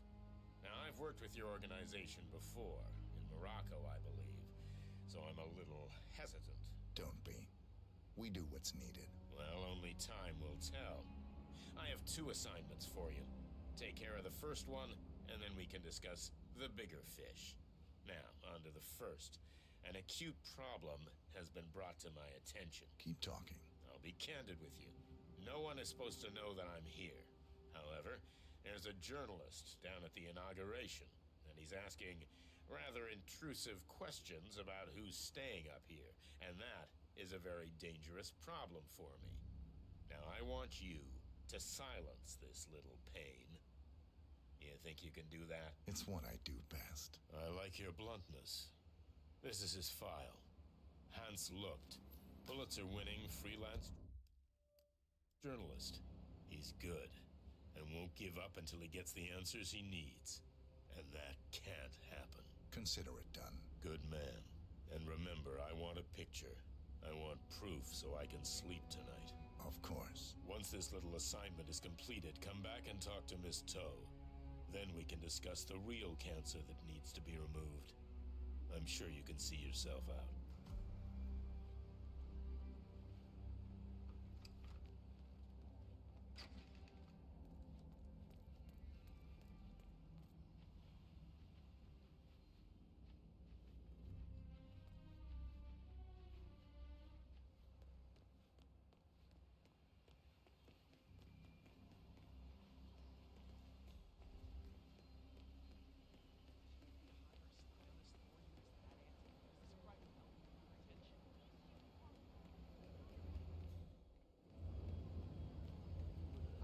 Now, I've worked with your organization before, in Morocco, I believe, so I'm a little hesitant. Don't be. We do what's needed. Well, only time will tell. I have 2 assignments for you. Take care of the first one, and then we can discuss the bigger fish. Now, on to the first. An acute problem has been brought to my attention. Keep talking. I'll be candid with you. No one is supposed to know that I'm here. However, there's a journalist down at the inauguration, and he's asking rather intrusive questions about who's staying up here, and that is a very dangerous problem for me. Now, I want you to silence this little pain. You think you can do that? It's what I do best. I like your bluntness. This is his file. Hans looked. Pulitzer-winning freelance journalist. He's good, and won't give up until he gets the answers he needs. And that can't happen. Consider it done. Good man. And remember, I want a picture. I want proof so I can sleep tonight. Of course. Once this little assignment is completed, come back and talk to Miss Toe. Then we can discuss the real cancer that needs to be removed. I'm sure you can see yourself out.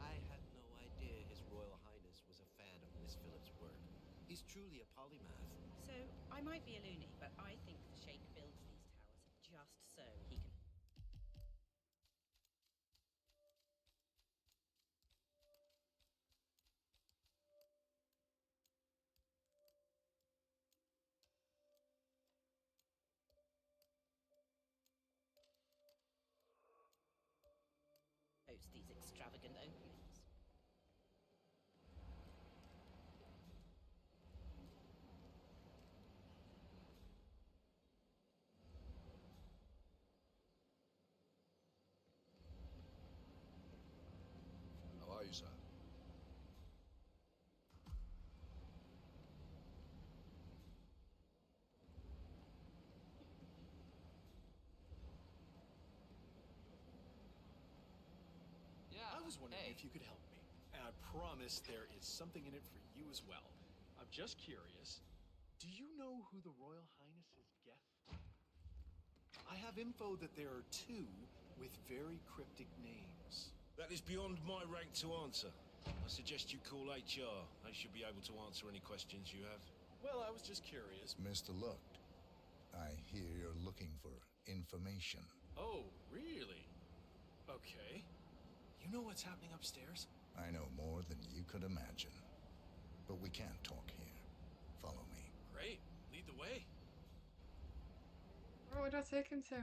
I had no idea His Royal Highness was a fan of Miss Phillips' work. He's truly a polymath. So, I might be a loony, but I think the Sheikh builds these towers just so he can... host these extravagant openings. How are you, sir? Yeah. I was wondering if you could help me. And I promise there is something in it for you as well. I'm just curious. Do you know who the Royal Highness's gift? I have info that there are two with very cryptic names. That is beyond my rank to answer. I suggest you call HR. They should be able to answer any questions you have. Well, I was just curious. Mr. Lucht, I hear you're looking for information. Oh, really? Okay. You know what's happening upstairs? I know more than you could imagine. But we can't talk here. Follow me. Great. Lead the way. Where would I take him to?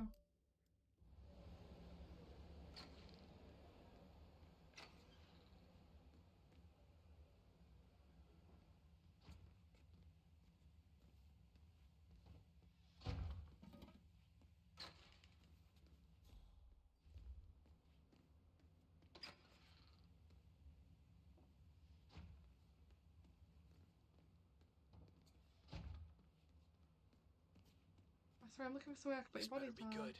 Sorry, I'm looking for somewhere I can put This your body better be down. good.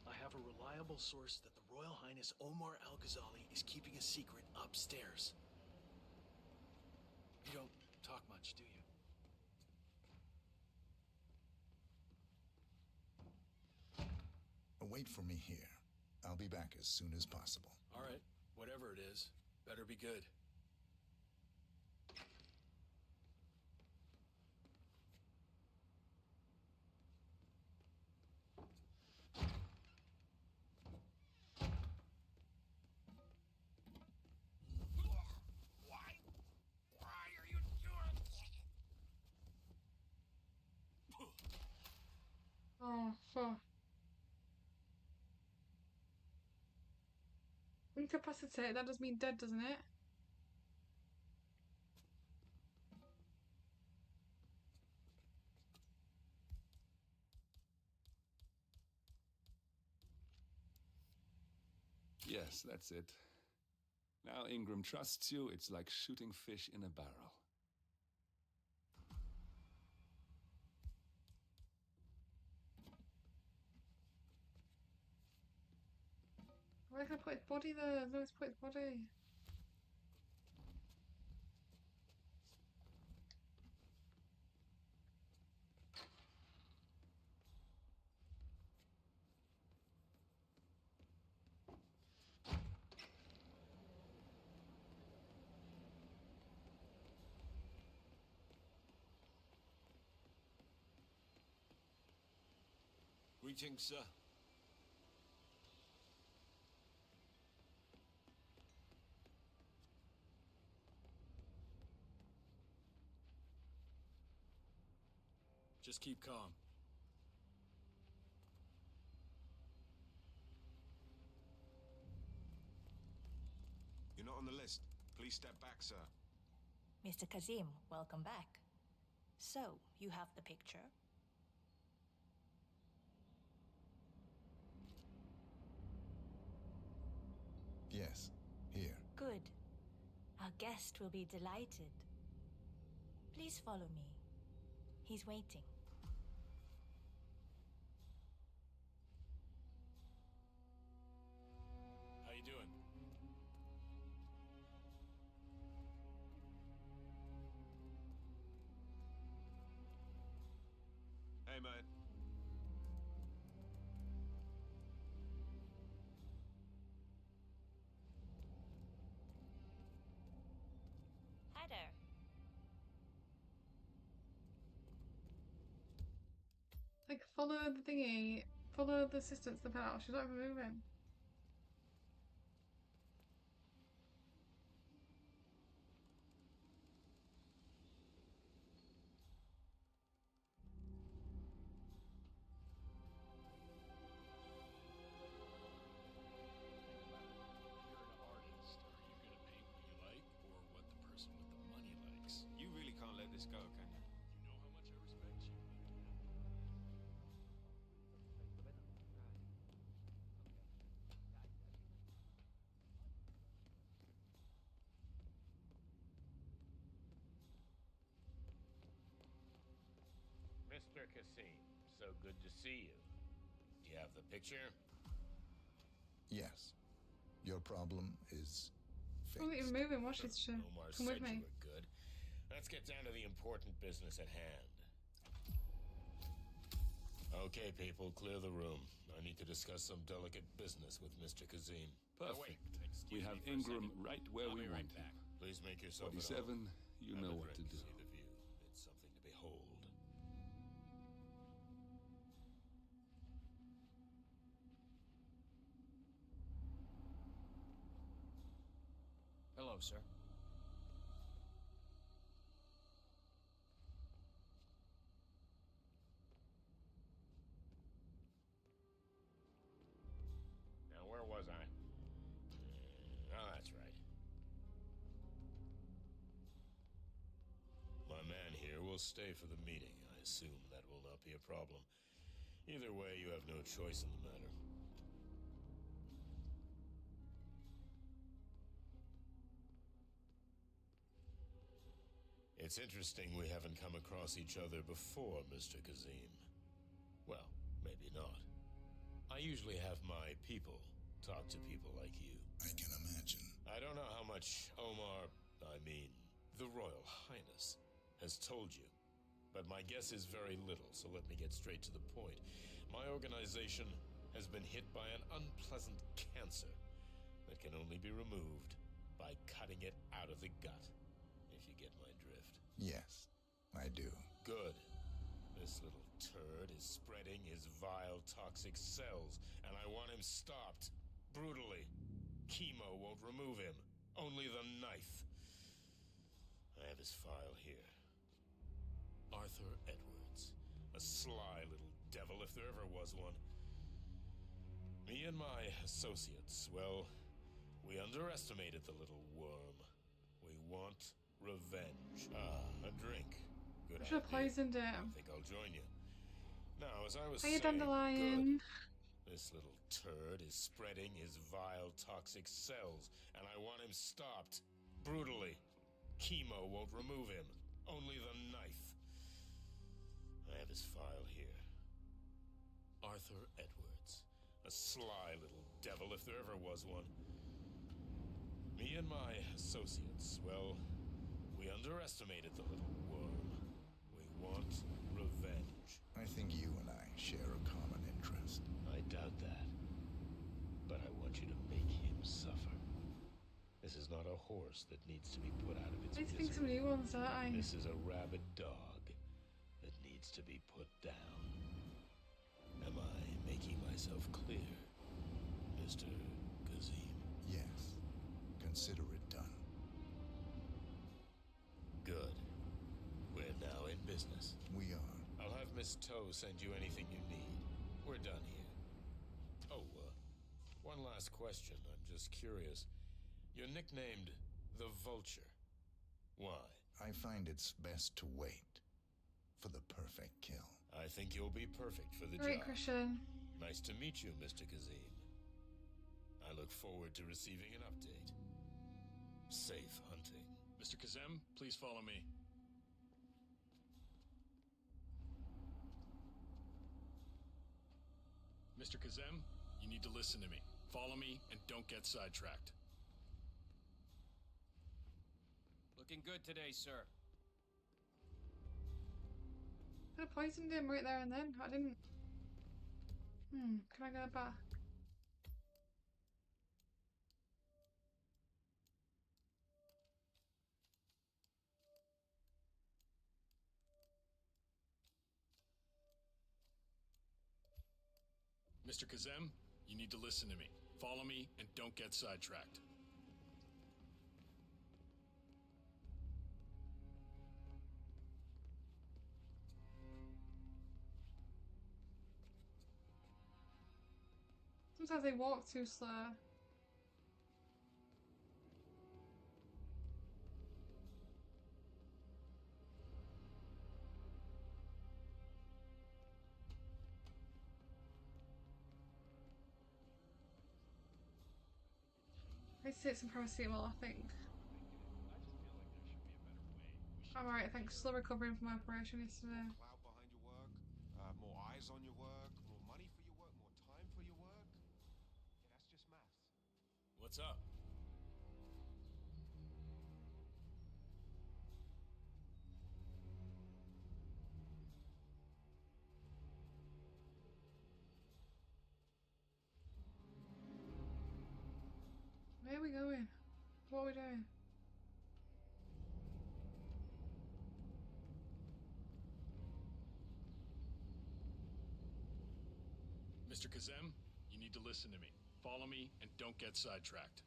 I have a reliable source that the Royal Highness Omar Al-Ghazali is keeping a secret upstairs. You don't talk much, do you? Wait for me here. I'll be back as soon as possible. All right, whatever it is, better be good. Why are you doing Oh, fuck. Incapacitate, that does mean dead, doesn't it? Yes, that's it. Now Ingram trusts you, it's like shooting fish in a barrel. Where can I put his body there? Where's put his body? Greetings, sir. Just keep calm. You're not on the list. Please step back, sir. Mr. Kazim, welcome back. So, you have the picture? Yes, here. Good. Our guest will be delighted. Please follow me. He's waiting. How you doing? Hey, mate. Hi there. Like, follow the thingy. Follow the assistant to the pedal. She's not even moving. You really can't let this go, can you? You know how much I respect you. Mr. Kassim, so good to see you. Do you have the picture? Yes. Your problem is I'm not even moving. Watch this shit. Omar Come with said me. you were good. Let's get down to the important business at hand. Okay, people, clear the room. I need to discuss some delicate business with Mr. Kazim. Perfect. Excuse We me have for a Ingram second. right where I'll we be right want him. back. Please make yourself at 47, home. you Have know a what to drink. do. See the view. It's something to behold. Hello, sir. Now, where was I? Oh, that's right. My man here will stay for the meeting. I assume that will not be a problem. Either way, you have no choice in the matter. It's interesting we haven't come across each other before, Mr. Kazim. Well, maybe not. I usually have my people talk to people like you. I can imagine. I don't know how much Omar, the Royal Highness, has told you. But my guess is very little, so let me get straight to the point. My organization has been hit by an unpleasant cancer that can only be removed by cutting it out of the gut, if you get my drift. Yes, I do. Good. This little turd is spreading his vile, toxic cells, and I want him stopped. Brutally. Chemo won't remove him. Only the knife. I have his file here. Arthur Edwards. A sly little devil, if there ever was one. Me and my associates, well, we underestimated the little worm. We want revenge. Ah, a drink. Good I should have idea. poisoned I him. think I'll join you. Now, as I was Hiya, saying, Dandelion. good. This little turd is spreading his vile, toxic cells, and I want him stopped. Brutally. Chemo won't remove him. Only the knife. I have his file here. Arthur Edwards. A sly little devil, if there ever was one. Me and my associates, well, we underestimated the little worm. We want revenge. I think you and I share a common interest. I doubt that. But I want you to make him suffer. This is not a horse that needs to be put out of its I need to think some misery. new ones, don't I? This is a rabid dog that needs to be put down. Am I making myself clear, Mr. Kazim? Yes. Consider it done. Good. We're now in business. We are. I'll have Miss Toe send you anything you need. We're done here. Oh, one last question. I'm just curious. You're nicknamed the Vulture. Why? I find it's best to wait for the perfect kill. I think you'll be perfect for the Great, job. Christian. Nice to meet you, Mr. Kazim. I look forward to receiving an update. Safe hunting. Mr. Kazem, please follow me. Mr. Kazem, you need to listen to me. Follow me and don't get sidetracked. Looking good today, sir. I poisoned him right there and then. I didn't. Can I go back? Mr. Kazem, you need to listen to me. Follow me and don't get sidetracked. Sometimes they walk too slow. I need to take some paracetamol, I think. I'm alright, thanks. Slow recovering from my operation yesterday. Cloud behind your work, more eyes on your work, more money for your work, more time for your work. Yeah, that's just maths. What's up? Where are we going? What are we doing? Mr. Kazem, you need to listen to me. Follow me and don't get sidetracked.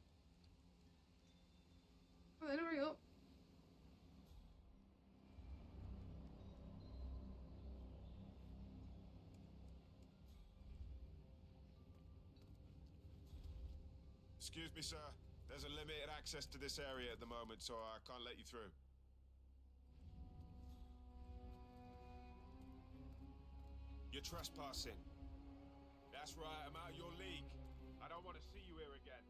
Oh, then hurry up. Excuse me, sir. There's a limited access to this area at the moment, so I can't let you through. You're trespassing. That's right, I'm out of your league. I don't want to see you here again.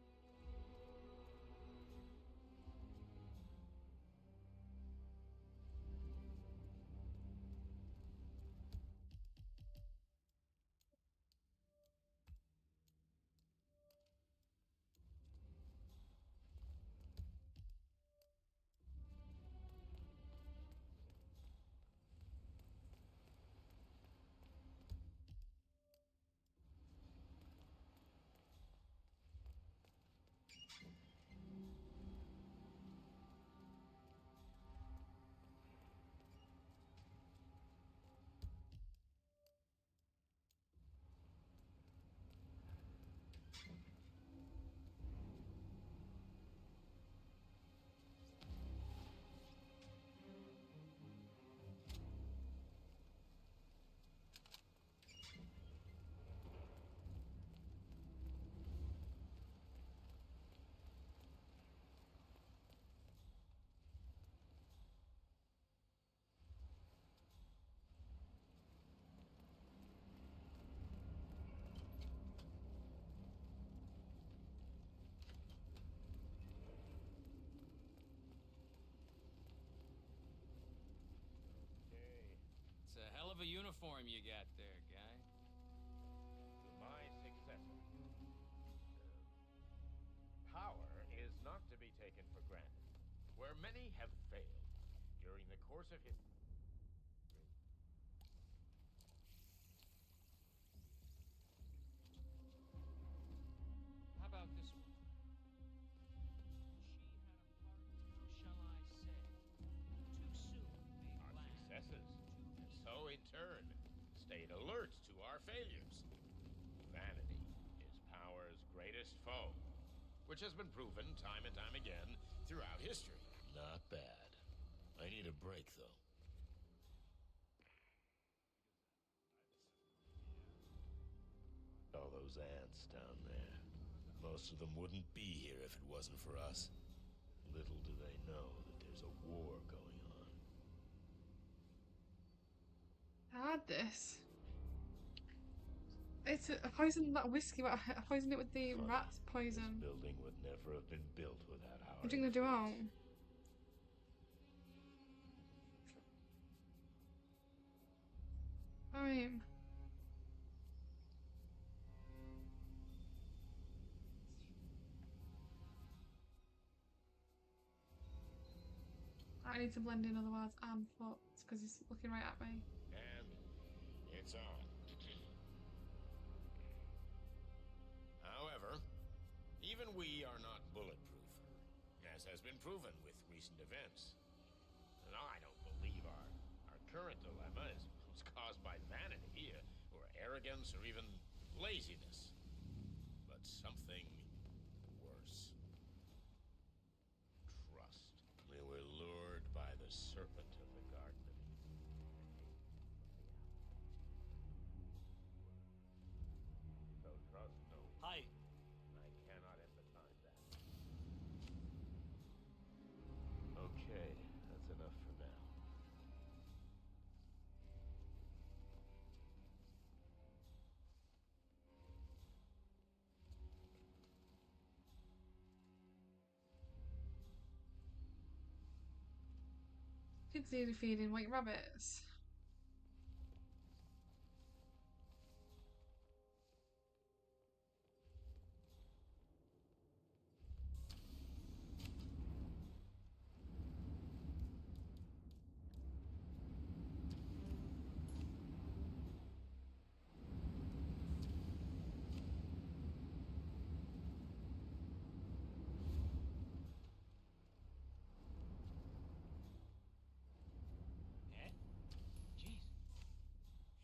It's a hell of a uniform you got there, guy. To my successor. Power is not to be taken for granted. Where many have failed during the course of history. How about this one? She had a heart, how shall I say, too soon made Our glad. successes, and so in turn, stayed alert to our failures. Vanity is power's greatest foe, which has been proven time and time again throughout history. Not bad. I need a break, though. All those ants down there. most of them wouldn't be here if it wasn't for us. Little do they know that there's a war going on. I had this. It's I poisoned that whiskey, but I poisoned it with the rat poison. This building would never have been built without our What are you gonna do out? I mean, I need to blend in, otherwise I'm fucked because he's looking right at me. And it's on. However, even we are not bulletproof, as has been proven with recent events. And I don't believe our current dilemma is caused by vanity, or arrogance, or even laziness, but something worse. Trust. We were lured by the serpent of the Garden of Eden. So trust no one. Hi. I cannot emphasize that. Okay, that's enough for now. Kids need feeding white rabbits.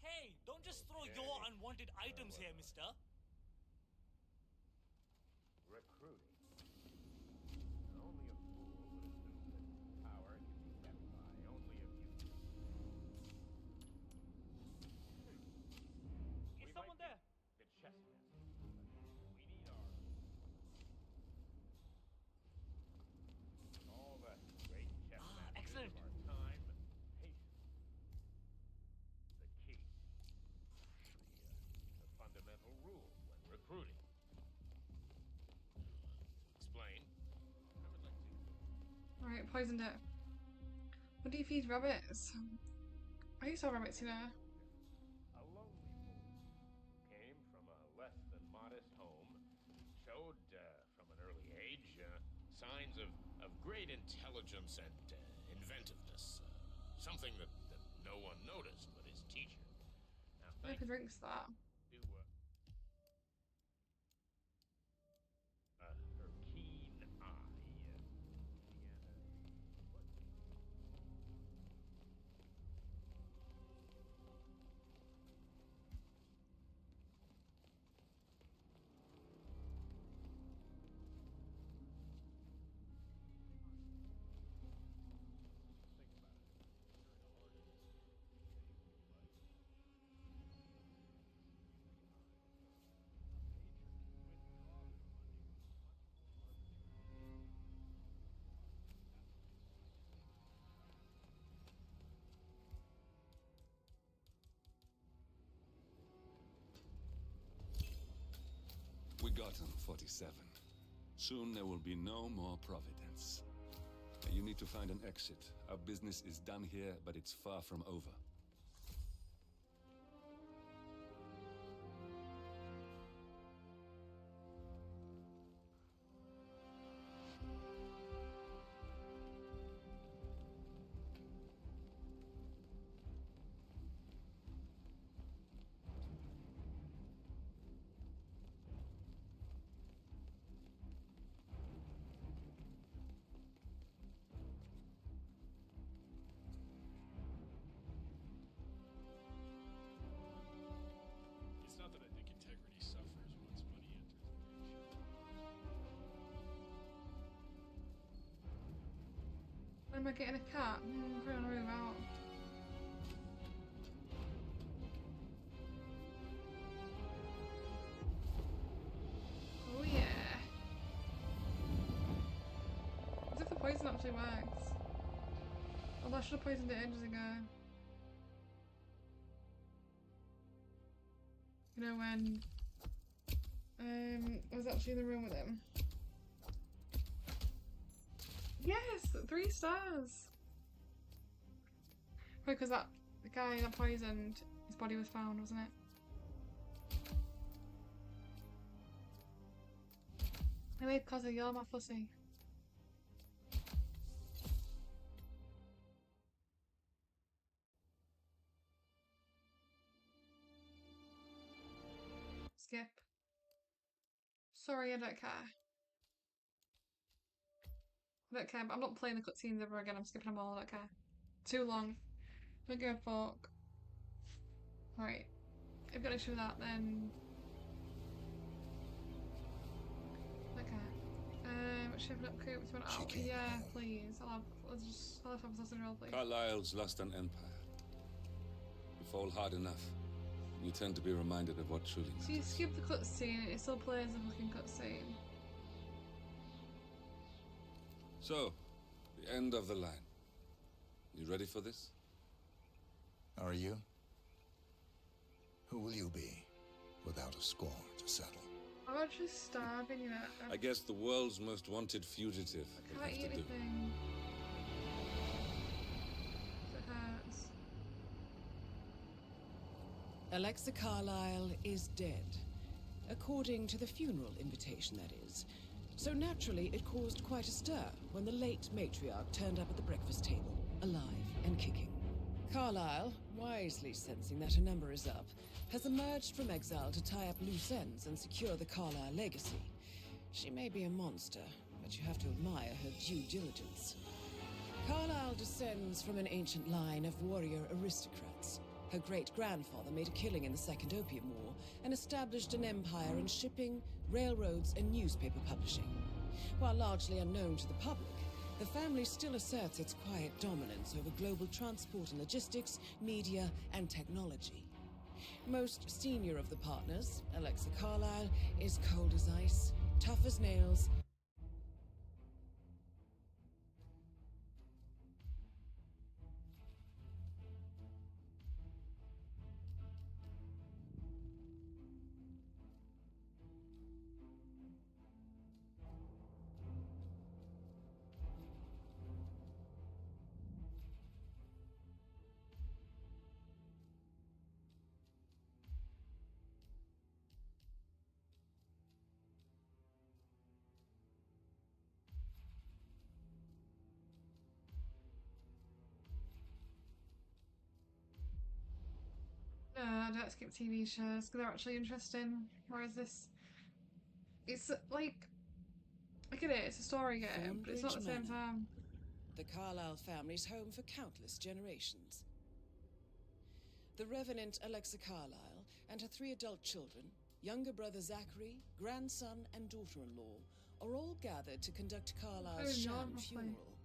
Hey, don't just throw your unwanted items here, mister. Recruiting. Only a fool would assume that power can be kept by only a few. Is someone there? The chessmen. We need our... All the great chess masters excellent. of our time. Patience. The key. The fundamental rule when recruiting. To explain, I would like to... Alright, poisoned it. What do you feed rabbits? I used to have rabbits, you know. A lonely boy who came from a less than modest home, showed from an early age signs of great intelligence and inventiveness. Something that no one noticed but his teacher. Now, Who drinks that? to her keen eye, began We got him, 47. Soon there will be no more Providence. You need to find an exit. Our business is done here, but it's far from over. It's not that I think integrity suffers once money enters the picture. When am I getting a cat? Put it on a room out. Oh yeah. Poison actually works. Although I should have poisoned it ages ago. You know when I was actually in the room with him. Yes! 3 stars! Because that the guy that poisoned, his body was found, wasn't it? Anyway, because of you're my fussy. Skip. Sorry, I don't care. I don't care, but I'm not playing the cutscenes ever again. I'm skipping them all. I don't care. Too long. Don't give a fuck. Right. If you've got an issue with that, then okay. Shift up coop. Do you want out? Yeah, please. I'll have a sausage roll, please. Carlyle's lost an empire. You fall hard enough, you tend to be reminded of what truly matters. So you skip the cutscene and it still plays the fucking cutscene. So, the end of the line. You ready for this? Are you? Who will you be without a score to settle? I'm actually starving, you know. I guess the world's most wanted fugitive. I can't eat anything. It hurts. Alexa Carlyle is dead. According to the funeral invitation, that is. So naturally, it caused quite a stir when the late matriarch turned up at the breakfast table, alive and kicking. Carlyle, wisely sensing that her number is up, has emerged from exile to tie up loose ends and secure the Carlyle legacy. She may be a monster, but you have to admire her due diligence. Carlyle descends from an ancient line of warrior aristocrats. Her great-grandfather made a killing in the Second Opium War and established an empire in shipping, railroads, and newspaper publishing. While largely unknown to the public, the family still asserts its quiet dominance over global transport and logistics, media, and technology. Most senior of the partners, Alexa Carlyle, is cold as ice, tough as nails, No, I don't skip TV shows because they're actually interesting. Whereas this, it's like, I get it, it's a story game, but it's not at the same time. The Carlyle family's home for countless generations. The Revenant Alexa Carlyle and her 3 adult children, younger brother Zachary, grandson, and daughter-in-law, are all gathered to conduct Carlyle's sham funeral.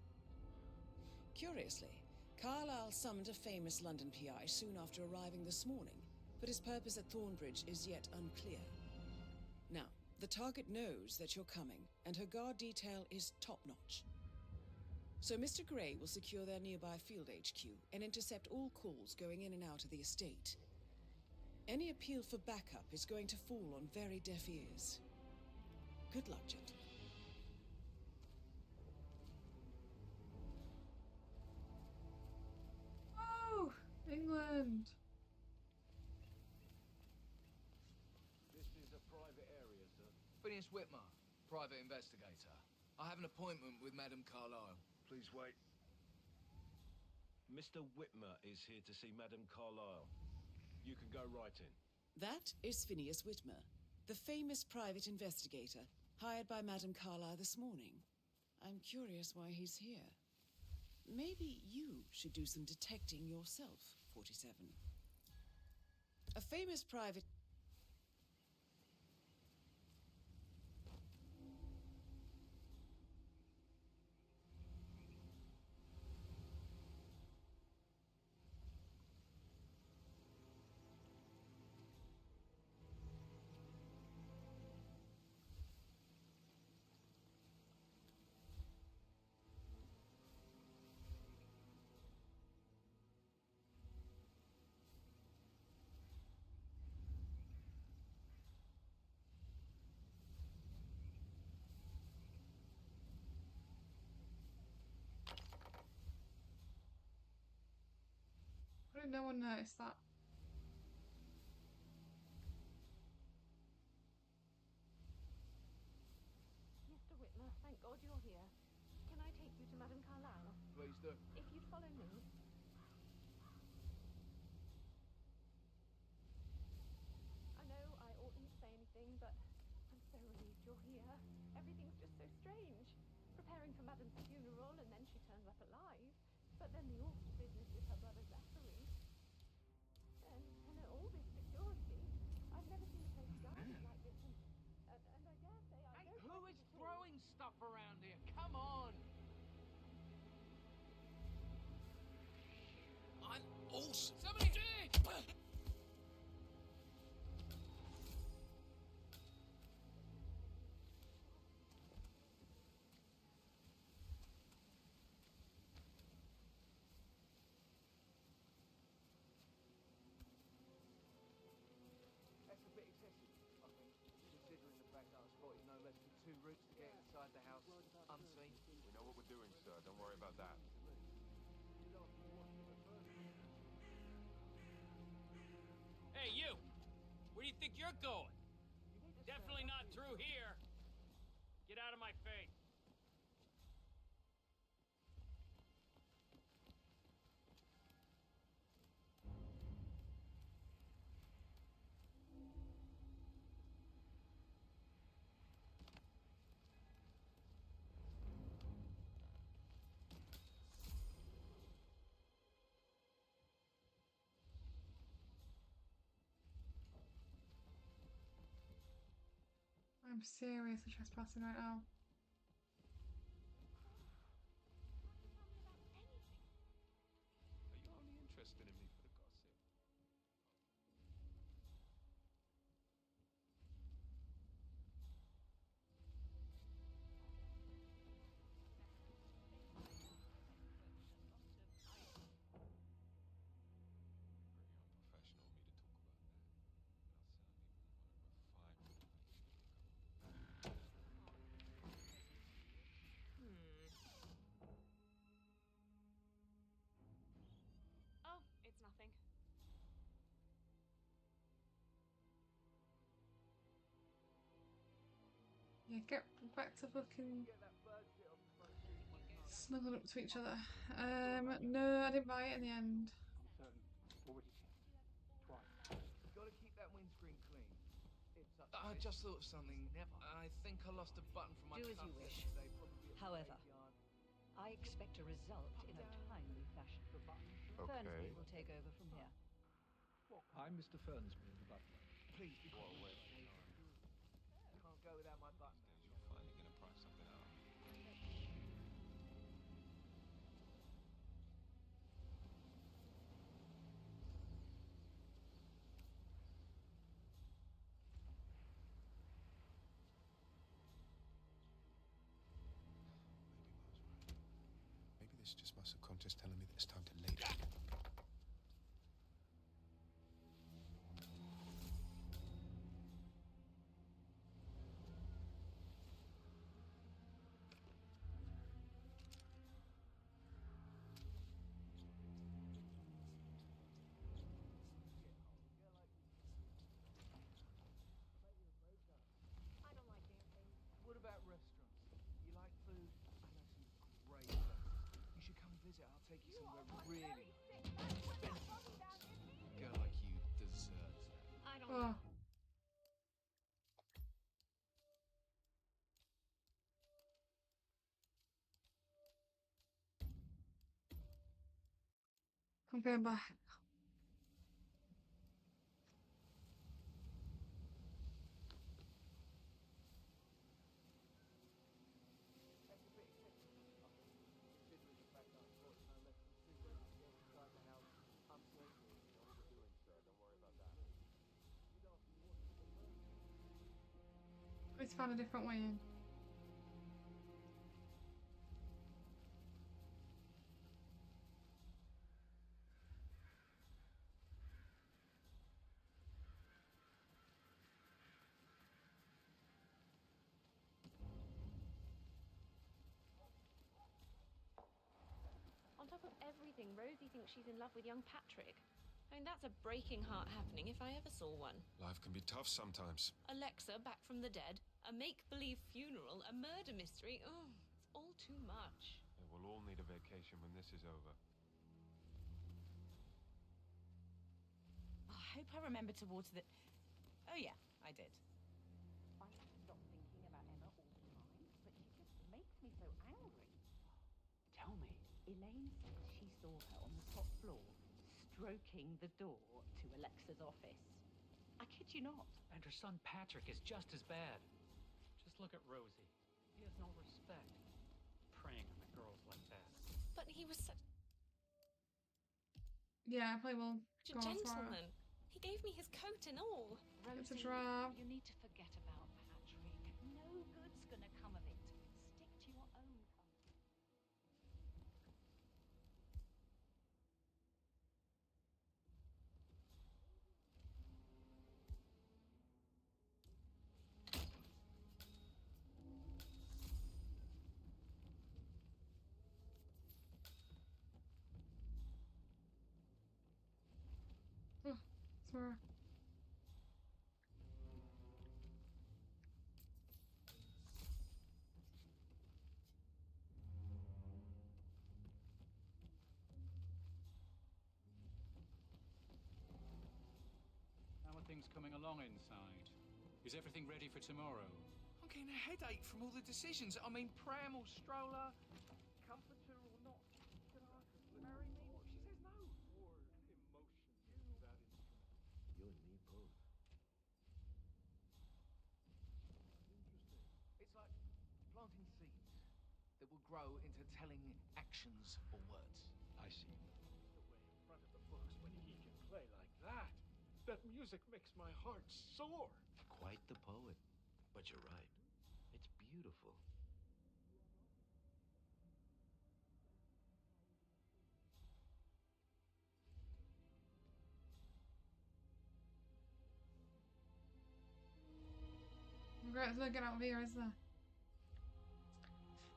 Curiously, Carlyle summoned a famous London PI soon after arriving this morning, but his purpose at Thornbridge is yet unclear. Now, the target knows that you're coming, and her guard detail is top-notch. So Mr. Gray will secure their nearby field HQ and intercept all calls going in and out of the estate. Any appeal for backup is going to fall on very deaf ears. Good luck, gentlemen. Oh, England. This is a private area, sir. Phineas Whitmer, private investigator. I have an appointment with Madame Carlyle. Please wait. Mr. Whitmer is here to see Madame Carlyle. You can go right in. That is Phineas Whitmer, the famous private investigator hired by Madame Carlyle this morning. I'm curious why he's here. Maybe you should do some detecting yourself, 47. A famous private... How did no one notice that? Mr. Whitmer, thank God you're here. Can I take you to Madame Carlyle? Please do. If you'd follow me. I know I oughtn't say anything, but I'm so relieved you're here. Everything's just so strange. Preparing for Madame's funeral, and then she turns up alive. But then the awful business with her brother Zachary. And all this security. I've never seen a place guarded like this, and I dare say I don't Who like is it at all. throwing stuff around here? Come on! I'm awesome. Somebody... That's a bit excessive, I think, considering the fact that I spotted no less than 2 routes to get inside the house unseen. We know what we're doing, sir. Don't worry about that. Hey, you! Where do you think you're going? Definitely not through here. Get out of my face. I'm seriously trespassing right now. Are you only interested in me for the gossip? Pretty unprofessional of me to talk about that. But I certainly wouldn't want to Oh, it's nothing. Yeah, get back to fucking snuggling up to each other. No, I didn't buy it in the end. Already checked. Twice. Gotta keep that windscreen clean. I just thought of something. I think I lost a button from my Do as you cuff wish. yesterday, probably at the However, graveyard. I expect a result in a timely fashion. Fernsby will take over from here. I'm Mr. Fernsby, the butler. Please be quiet. Can't go without my button. You're finally gonna price something out. Maybe this is just my subconscious telling me that it's time to lay down. I don't like dancing. What about restaurants? You like food? I know some great places. You should come visit. I'll take you somewhere really expensive. A girl like you deserves that. I don't Oh. know. I'm going back. That's a bit excessive, I think, considering the fact that I spotted no less than 2 routes to get inside the house unseen. We know what we're doing, sir. Don't worry about that. Let's find a different way in. On top of every everything, Rosie thinks she's in love with young Patrick. I mean, that's a breaking heart happening if I ever saw one. Life can be tough sometimes. Alexa back from the dead, a make-believe funeral, a murder mystery. Oh, it's all too much. We'll all need a vacation when this is over. I hope I remember to water the... Oh yeah, I did. I have to stop thinking about Emma all the time, but she just makes me so angry. Tell me. Elaine says she saw her on the top floor, stroking the door to Alexa's office. I kid you not. And her son Patrick is just as bad. Just look at Rosie. He has no respect. Preying on the girls like that. But he was such Yeah, I probably will a go on for it. gentleman. He gave me his coat and all. It's a Rosie, drab. you need to forget about Patrick. No good's gonna come of it. Stick to your own company. Oh, sorry. How are things coming along inside? Is everything ready for tomorrow? I'm getting a headache from all the decisions. I mean, pram or stroller, comforter or not. Marry me? What? She says no. Or emotions into that instrument. You and me both. Interesting. It's like planting seeds that will grow into telling actions or words. I see. The way in front of the books when he can play like that. That music makes my heart soar. Quite the poet. But you're right. It's beautiful. Regrets not getting out of here, is there?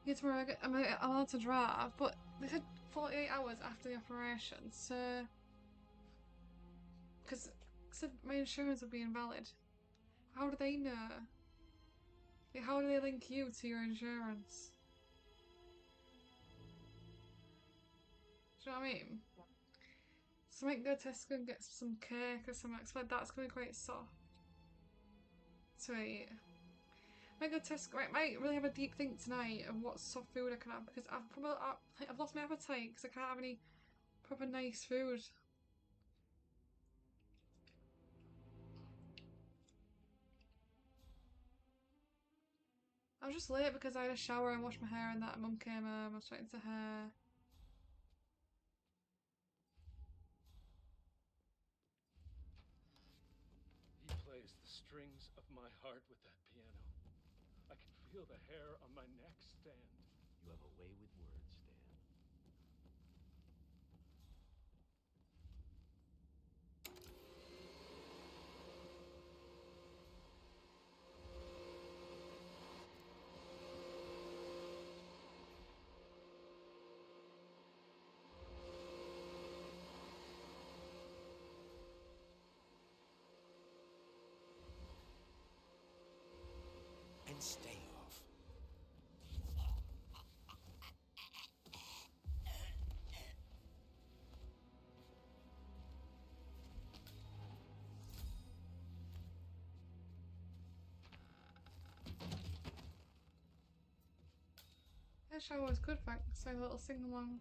Yeah, tomorrow I'm allowed to drive, but they said 48 hours after the operation, so... Because said my insurance would be invalid. How do they know? Like, how do they link you to your insurance? Do you know what I mean? So I might go to Tesco and get some cake or something. So that's gonna be quite soft to eat. I might go to Tesco. I might really have a deep think tonight of what soft food I can have because I've lost my appetite because I can't have any proper nice food. I was just late because I had a shower and washed my hair and that mum came home. I was trying to hair. He plays the strings of my heart with that piano. I can feel the hair on my neck stand. You have a way with words, Stan. And stay off. That shower was good, thanks. So a little sing along.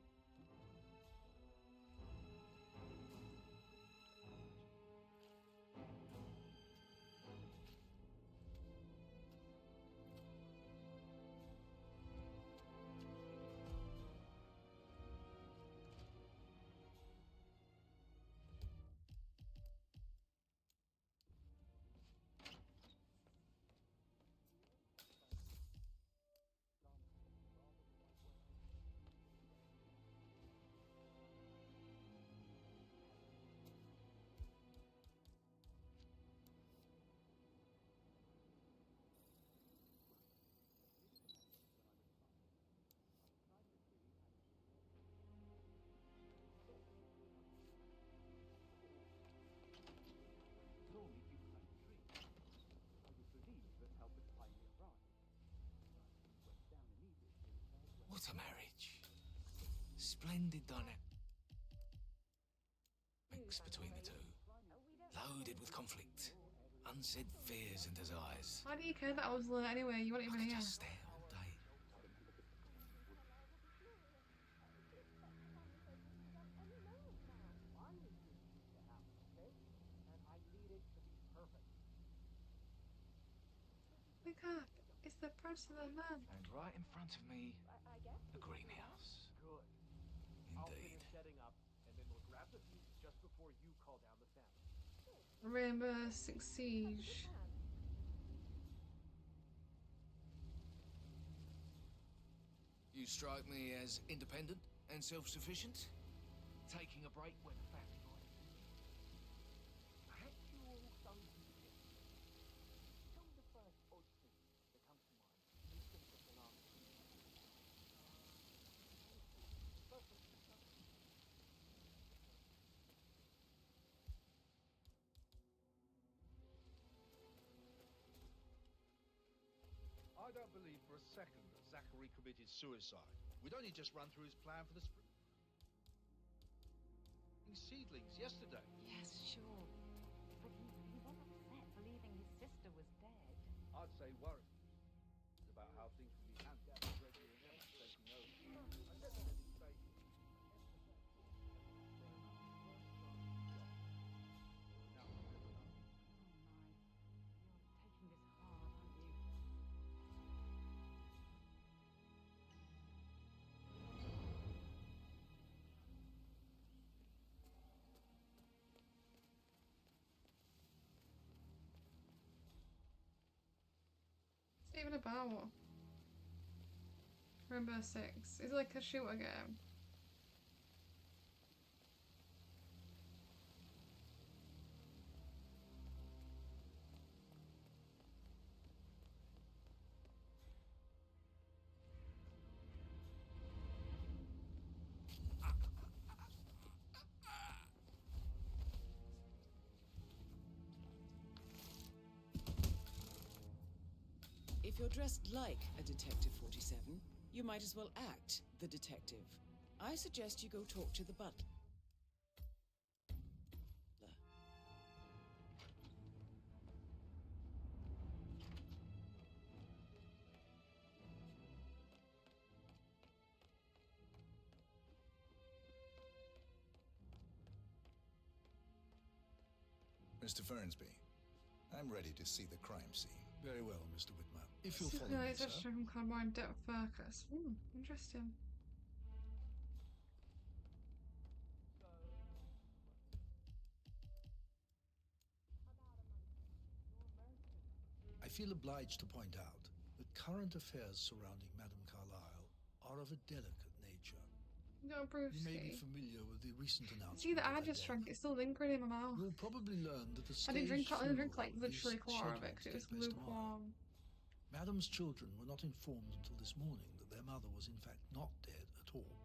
What a marriage. Splendid dynamic mix between the two. Loaded with conflict, unsaid fears and desires. Why do you care that I was late anyway? You weren't even here. Just stare all day. Look up. It's the president, man. And right in front of me, the greenhouse. Good. I'll finish setting up, and then we'll grab the fuse just before you call down the family. Rainbow Six Siege. You strike me as independent and self-sufficient, taking a break when the family might. Perhaps you all don't do this. Tell me the first odd thing that comes to mind. You think of the last few years. I don't believe for a second that Zachary committed suicide. We'd only just run through his plan for the spring seedlings yesterday. Yes, sure. But he was upset believing his sister was dead. I'd say worried about how things will be handled. Taking over. I definitely say. Taking this hard, aren't you? What's it even about? Rainbow Six. Is it like a shooter game? If you're dressed like a Detective 47, you might as well act the detective. I suggest you go talk to the butler. Mr. Fernsby, I'm ready to see the crime scene. Very well, Mr. Whitman. If you'll follow me, It's sir. from Carbine Depth Focus. Interesting. I feel obliged to point out that current affairs surrounding Madame Carlyle are of a delicate nature. No, Bruce. You may be familiar with the recent announcement. See that I of her just death. drank. It's still lingering in my mouth. You'll probably learn that the I didn't drink. staged I didn't drink like funeral literally a is quarter of it scheduled because to it was take place tomorrow. lukewarm. Madame's children were not informed until this morning that their mother was in fact not dead at all.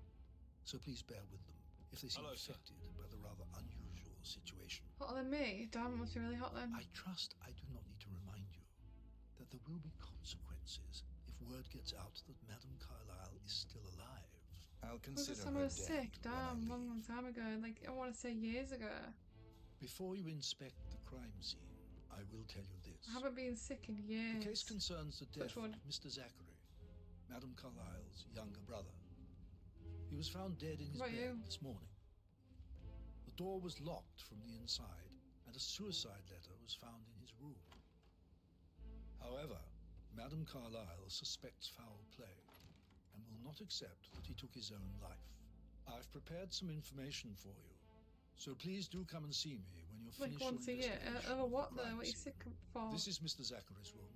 So please bear with them if they seem Hello, sir. affected by the rather unusual situation. Hotter than me? Damn, it must be really hot then. I trust I do not need to remind you that there will be consequences if word gets out that Madame Carlyle is still alive. I'll Was consider it her someone was dead sick? when I Damn, leave. long time ago. Like I want to say years ago. Before you inspect the crime scene, I will tell you this. I haven't been sick in years. The case concerns the death Touch wood. of Mr. Zachary, Madame Carlyle's younger brother. He was found dead in his What about bed you? this morning. The door was locked from the inside, and a suicide letter was found in his room. However, Madame Carlyle suspects foul play and will not accept that he took his own life. I've prepared some information for you, so please do come and see me when you're Like finished your once a year. investigation Oh, of the what though? crime What are you scene. sick for? This is Mr. Zachary's room,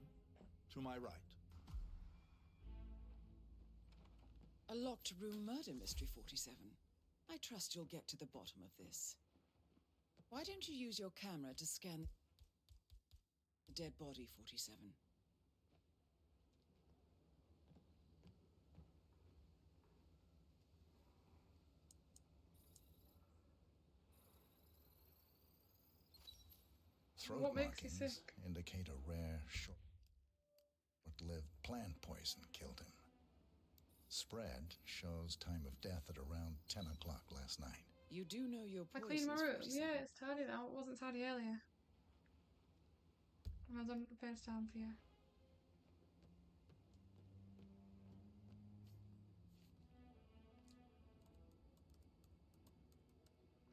to my right. A locked room murder mystery, 47. I trust you'll get to the bottom of this. Why don't you use your camera to scan the dead body, 47? Throat What makes you markings sick? indicate a rare, short-lived plant poison killed him. Spread shows time of death at around 10 o'clock last night. You do know your I poisons, cleaned my room. 47. Yeah, it's tidy now. It wasn't tidy earlier. I was on the first time for you.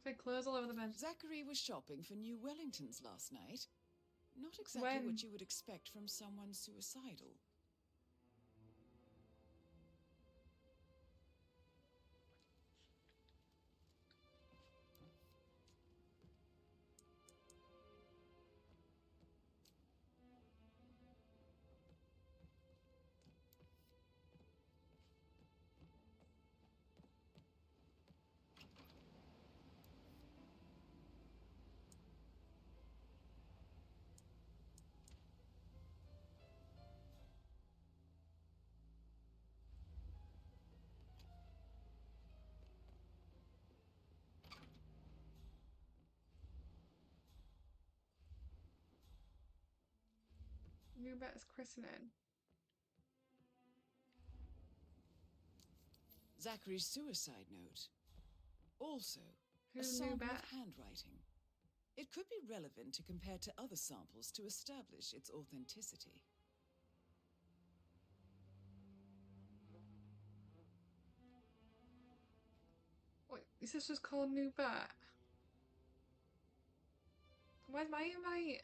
Big clothes all over the bed. Zachary was shopping for new Wellingtons last night. Not exactly When? what you would expect from someone suicidal. New Bet's christening. Zachary's suicide note. Also, a Who knew sample Bet? of handwriting. It could be relevant to compare to other samples to establish its authenticity. Wait, is this just called New Bet? Where's my invite?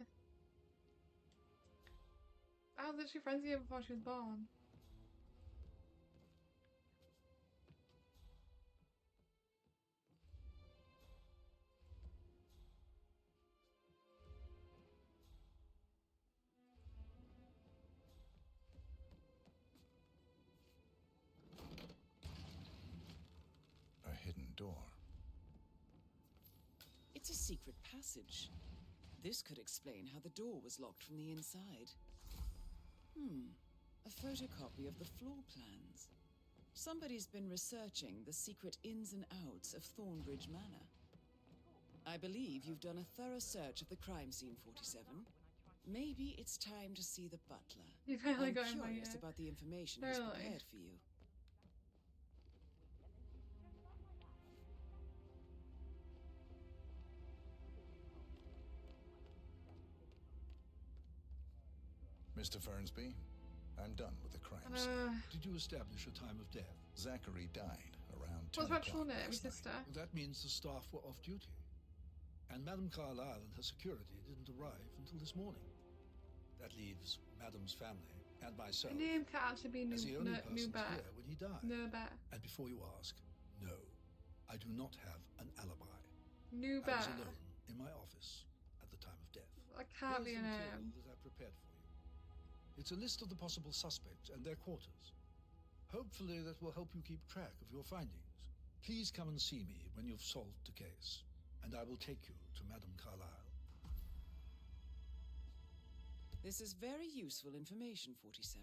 I was literally friends with her before she was born. A hidden door. It's a secret passage. This could explain how the door was locked from the inside. A photocopy of the floor plans. Somebody's been researching the secret ins and outs of Thornbridge Manor. I believe you've done a thorough search of the crime scene, 47. Maybe it's time to see the butler. You barely I'm got in my curious ear. about the information he's Barely. prepared for you. Mr. Fernsby, I'm done with the crime scene. Did you establish a time of death? Zachary died around 10 What's her actual o'clock name, last night. sister? Well, that means the staff were off duty. And Madame Carlyle and her security didn't arrive until this morning. That leaves Madame's family and myself Her name can't actually be as the only New persons Bet. here when he died. New Bet. And before you ask, no, I do not have an alibi. New I was Bet. alone in my office at the time of death. That can't be Here's a the material name. that I prepared for you. It's a list of the possible suspects and their quarters. Hopefully that will help you keep track of your findings. Please come and see me when you've solved the case, and I will take you to Madame Carlyle. This is very useful information, 47.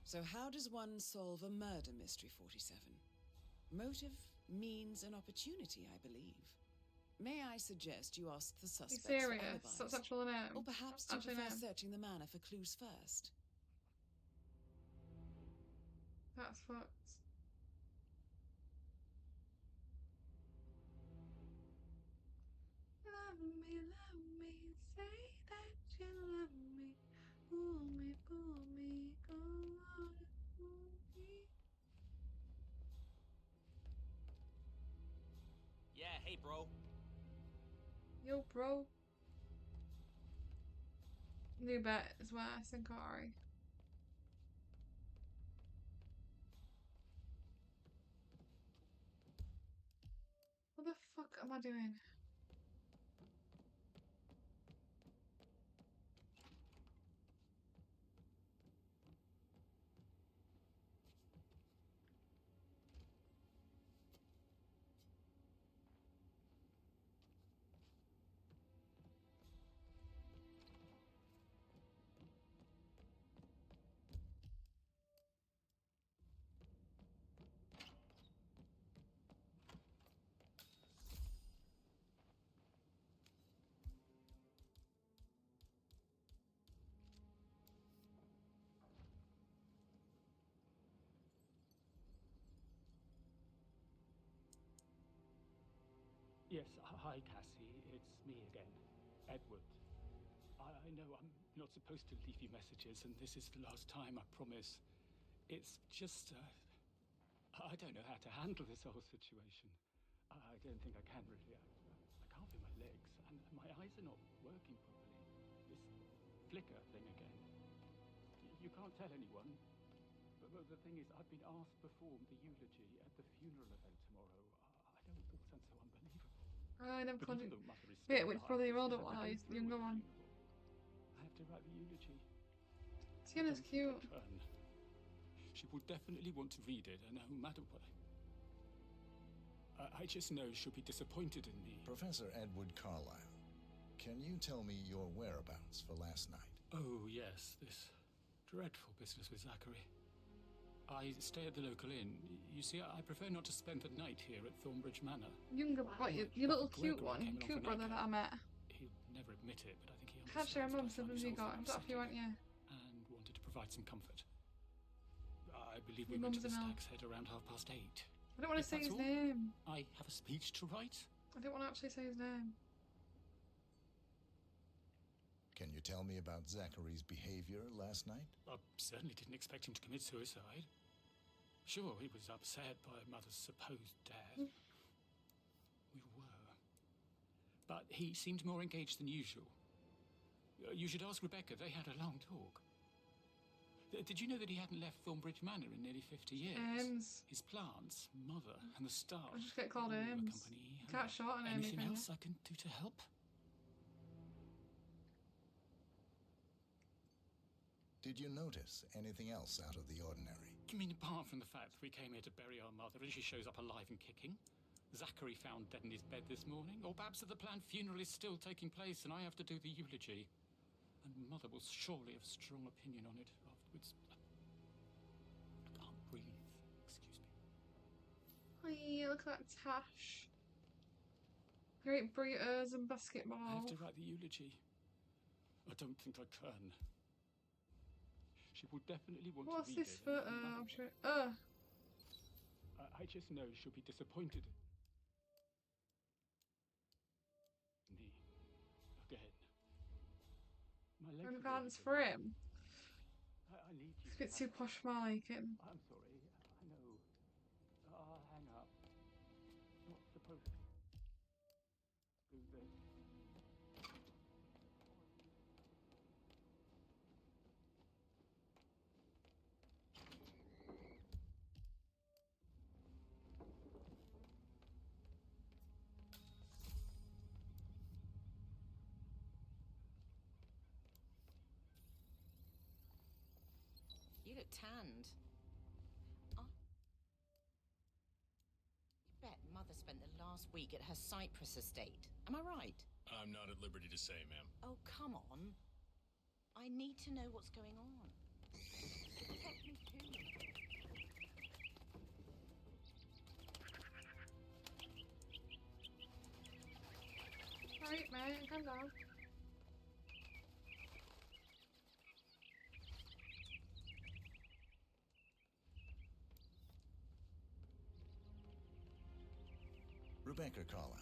So how does one solve a murder mystery, 47? Motive, means, and opportunity, I believe. May I suggest you ask the Be suspects for serious. alibis? That's actual name. Or perhaps do you Actually prefer name. searching the manor for clues first? That's fucked. Love me, say that you love me. Pull me, go on, pull me. Yeah, hey, bro. Yo, bro. New Bet is worse than Kari. What the fuck am I doing? Yes, hi, Cassie. It's me again, Edward. I know I'm not supposed to leave you messages, and this is the last time, I promise. It's just, I don't know how to handle this whole situation. I don't think I can, really. I can't feel my legs, and my eyes are not working properly. This flicker thing again. You can't tell anyone, but the thing is, I've been asked to perform the eulogy at the funeral event tomorrow. I know it all sounds so unbelievable. I never But called even it. though Mother is Wait, still which alive, brother you we're older still one or going his through younger with the one? funeral. I have to write the eulogy. Skin is cute. She will definitely want to read it, and no matter what. I just know she'll be disappointed in me. Professor Edward Carlyle, can you tell me your whereabouts for last night? Oh, yes, this dreadful business with Zachary. I stay at the local inn. You see, I prefer not to spend the night here at Thornbridge Manor. Younger, what, your little cute one, cute brother that I met. He'll never admit it, but I think he Actually, I understands. remember something you got. Got a few, weren't you? And wanted to provide some comfort. I believe Your we went to mum's the an elf. Stag's Head around 8:30. I don't want to say his name. I have a speech to write. I don't want to actually say his name. Can you tell me about Zachary's behavior last night? I certainly didn't expect him to commit suicide. Sure, he was upset by Mother's supposed death. We were. But he seemed more engaged than usual. You should ask Rebecca. They had a long talk. Did you know that he hadn't left Thornbridge Manor in nearly 50 years? Ames. His plants, Mother, and the staff. I just get called all Ames. accompany her. Can't shorten Anything anything. else I can do to help? Did you notice anything else out of the ordinary? You mean apart from the fact that we came here to bury our mother and she shows up alive and kicking? Zachary found dead in his bed this morning? Or perhaps that the planned funeral is still taking place and I have to do the eulogy? And Mother will surely have a strong opinion on it afterwards. I can't breathe. Excuse me. Hey, look at that tash. Great burritos and I basketball. have to write the eulogy. I don't think I can. She will definitely want What's to read this it. photo? I'm sure. I just know she'll be disappointed in me again. My legs are Advance really for him. I need you. It's a bit too posh for my liking. I'm sorry. I know. I'll hang up. Not supposed to do this. You look tanned. Oh. You bet Mother spent the last week at her Cyprus estate. Am I right? I'm not at liberty to say, ma'am. Oh, come on. I need to know what's going on. Take me to them. Alright, man, calm down. Rebecca Carlyle,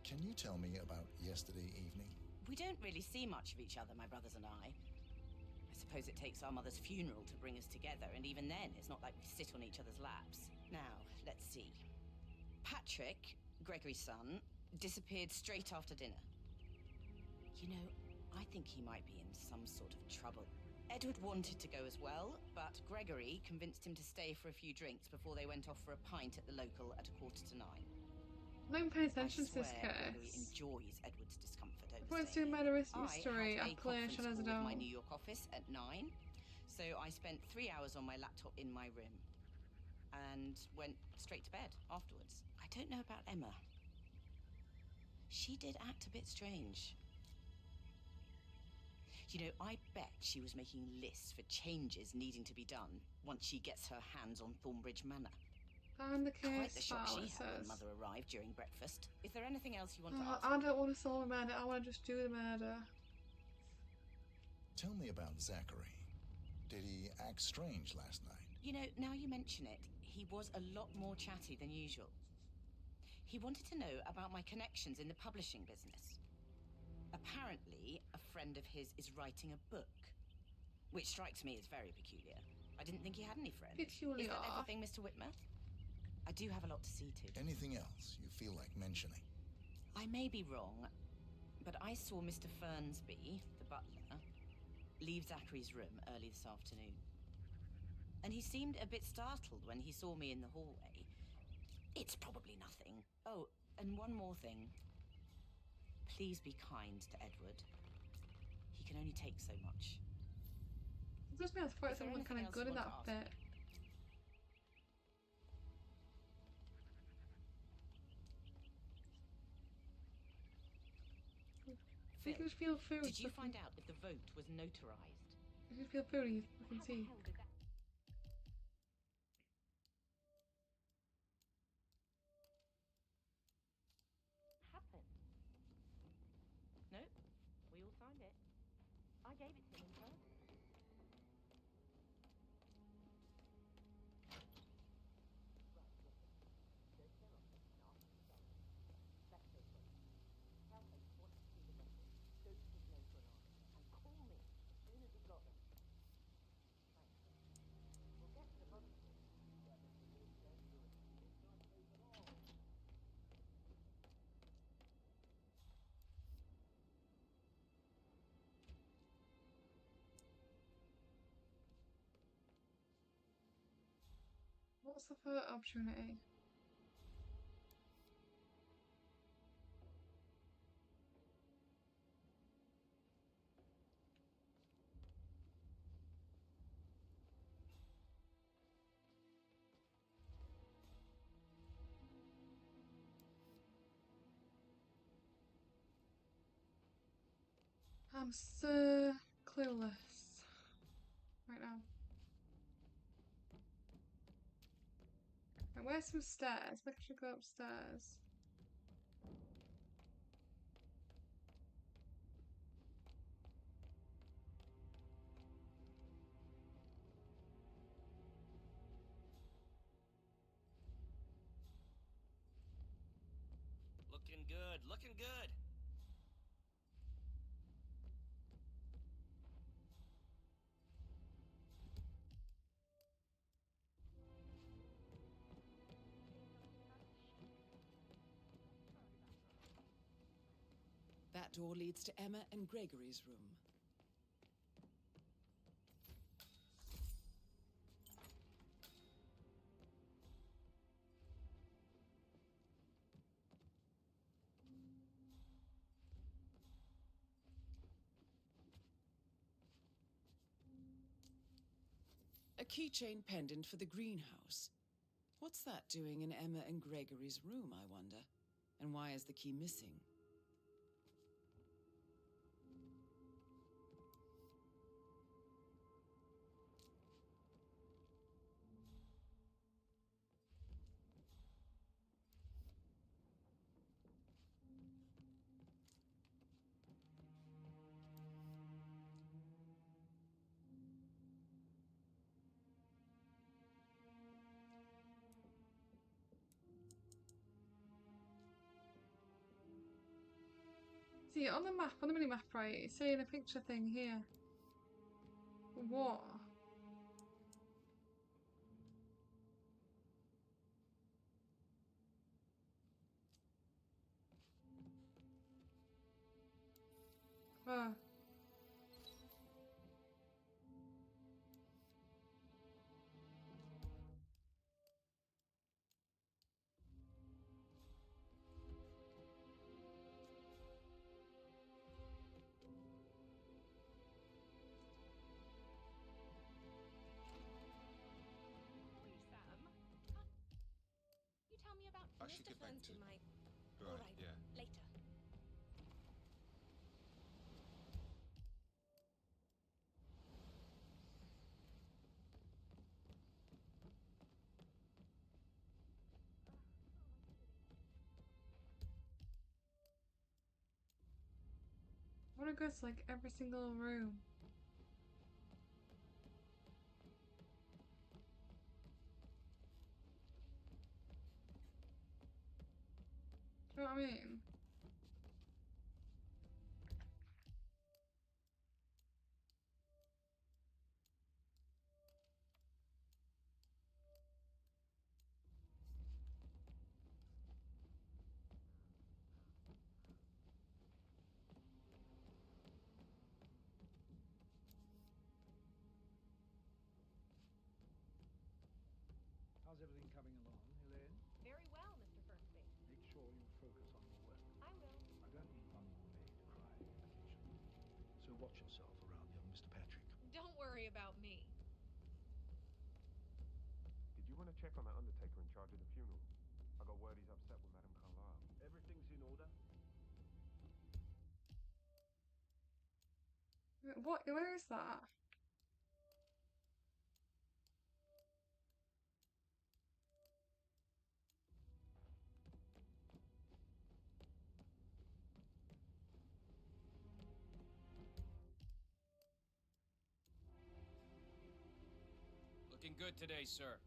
can you tell me about yesterday evening? We don't really see much of each other, my brothers and I. I suppose it takes our mother's funeral to bring us together, and even then, it's not like we sit on each other's laps. Now, let's see. Patrick, Gregory's son, disappeared straight after dinner. You know, I think he might be in some sort of trouble. Edward wanted to go as well, but Gregory convinced him to stay for a few drinks before they went off for a pint at the local at 9:15. I'm not paying attention to this Gregory case. enjoys Edward's discomfort over If I want to staying. do murderous I mystery, had I a play conference Shadows call of with my Dawn. New York office at 9, so I spent 3 hours on my laptop in my room and went straight to bed afterwards. I don't know about Emma. She did act a bit strange. You know, I bet she was making lists for changes needing to be done once she gets her hands on Thornbridge Manor. And the Quite the case shock file, she it had when says. Mother arrived during breakfast. Is there anything else you want to Oh, ask? I don't want to solve a murder, I want to just do the murder. Tell me about Zachary. Did he act strange last night? You know, now you mention it, he was a lot more chatty than usual. He wanted to know about my connections in the publishing business. Apparently, a friend of his is writing a book, which strikes me as very peculiar. I didn't think he had any friends. Peculiar. Is that everything, Mr. Whitmer? I do have a lot to see to. Anything else you feel like mentioning? I may be wrong, but I saw Mr. Fernsby, the butler, leave Zachary's room early this afternoon. And he seemed a bit startled when he saw me in the hallway. It's probably nothing. Oh, and one more thing. Please be kind to Edward. He can only take so much. It does mean I thought someone was kind of good in that bit. Phil, you can just feel food. Did you find out if the vote was notarized? You can feel food and you fucking see. Happened? No, we all signed it. I gave it to him in person. What's the third opportunity? I'm so clueless right now. Right, where's some stairs? Maybe I should go upstairs. Looking good, looking good. That door leads to Emma and Gregory's room. A keychain pendant for the greenhouse. What's that doing in Emma and Gregory's room, I wonder? And why is the key missing? See, on the map, on the mini-map, right, it's saying a picture thing here. What? Oh. You tell me about I should Mr. get back Fernsby, to- my... Right, All right, yeah. later. I want to go to like every single room. You know what I mean? How's everything coming along, Elaine? Very well, Mr. Fernsby. Make sure you focus on your work. I will. I don't need one more maid crying occasionally. So watch yourself around young Mr. Patrick. Don't worry about me. Did you want to check on that undertaker in charge of the funeral? I got word he's upset with Madame Carlyle. Everything's in order? What? Where is that? Looking good today, sir.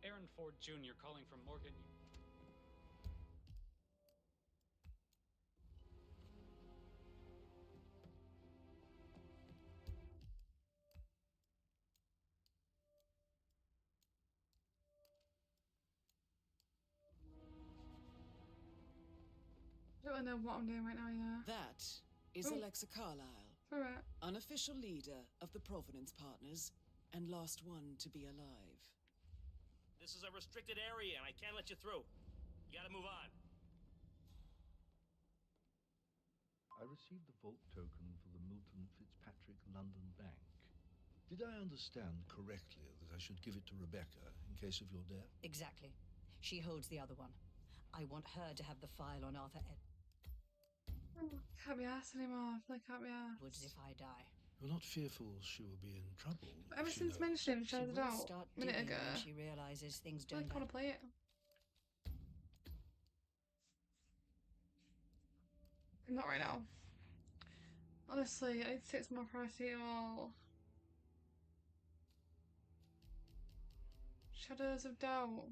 Aaron Ford Jr. calling from Morgan. I don't know what I'm doing right now, yeah. That is Alexa Carlyle, Alright. unofficial leader of the Provenance Partners and last one to be alive. This is a restricted area, and I can't let you through. You gotta move on. I received the vault token for the Milton Fitzpatrick London Bank. Did I understand correctly that I should give it to Rebecca in case of your death? Exactly. She holds the other one. I want her to have the file on Arthur Can't be asked anymore. I feel like I can't be Edwards asked. if I die. You're not fearful she will be in trouble? But ever if she since knows? mentioning She Shadows will Out start a minute digging ago, when she realizes things I don't really want to play it. Not right now. Honestly, I need to take some more paracetamol. Shadows of Doubt.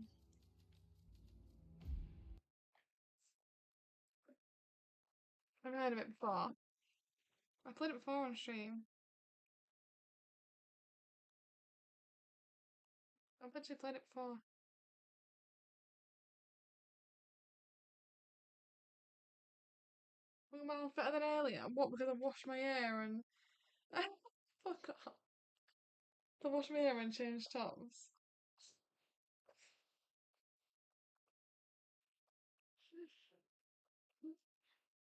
I've heard of it before. I played it before on stream. I've actually played it before. Well, miles better than earlier. What, because I washed my hair and... Fuck off. I washed my hair and changed tops.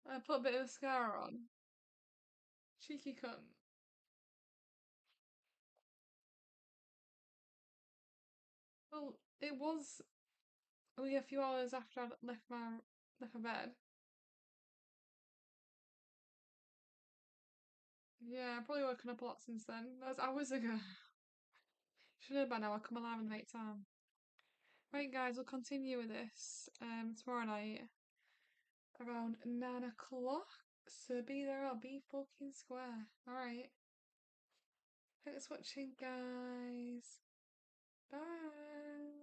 I put a bit of mascara on. Cheeky cunt. Well, it was only a few hours after I'd left my bed. Yeah, I've probably woken up a lot since then. That was hours ago. Should have by now. I'll come alive in the night time. Right, guys, we'll continue with this tomorrow night around 9 o'clock. So be there or be fucking square. Alright. Thanks for watching, guys. Bye.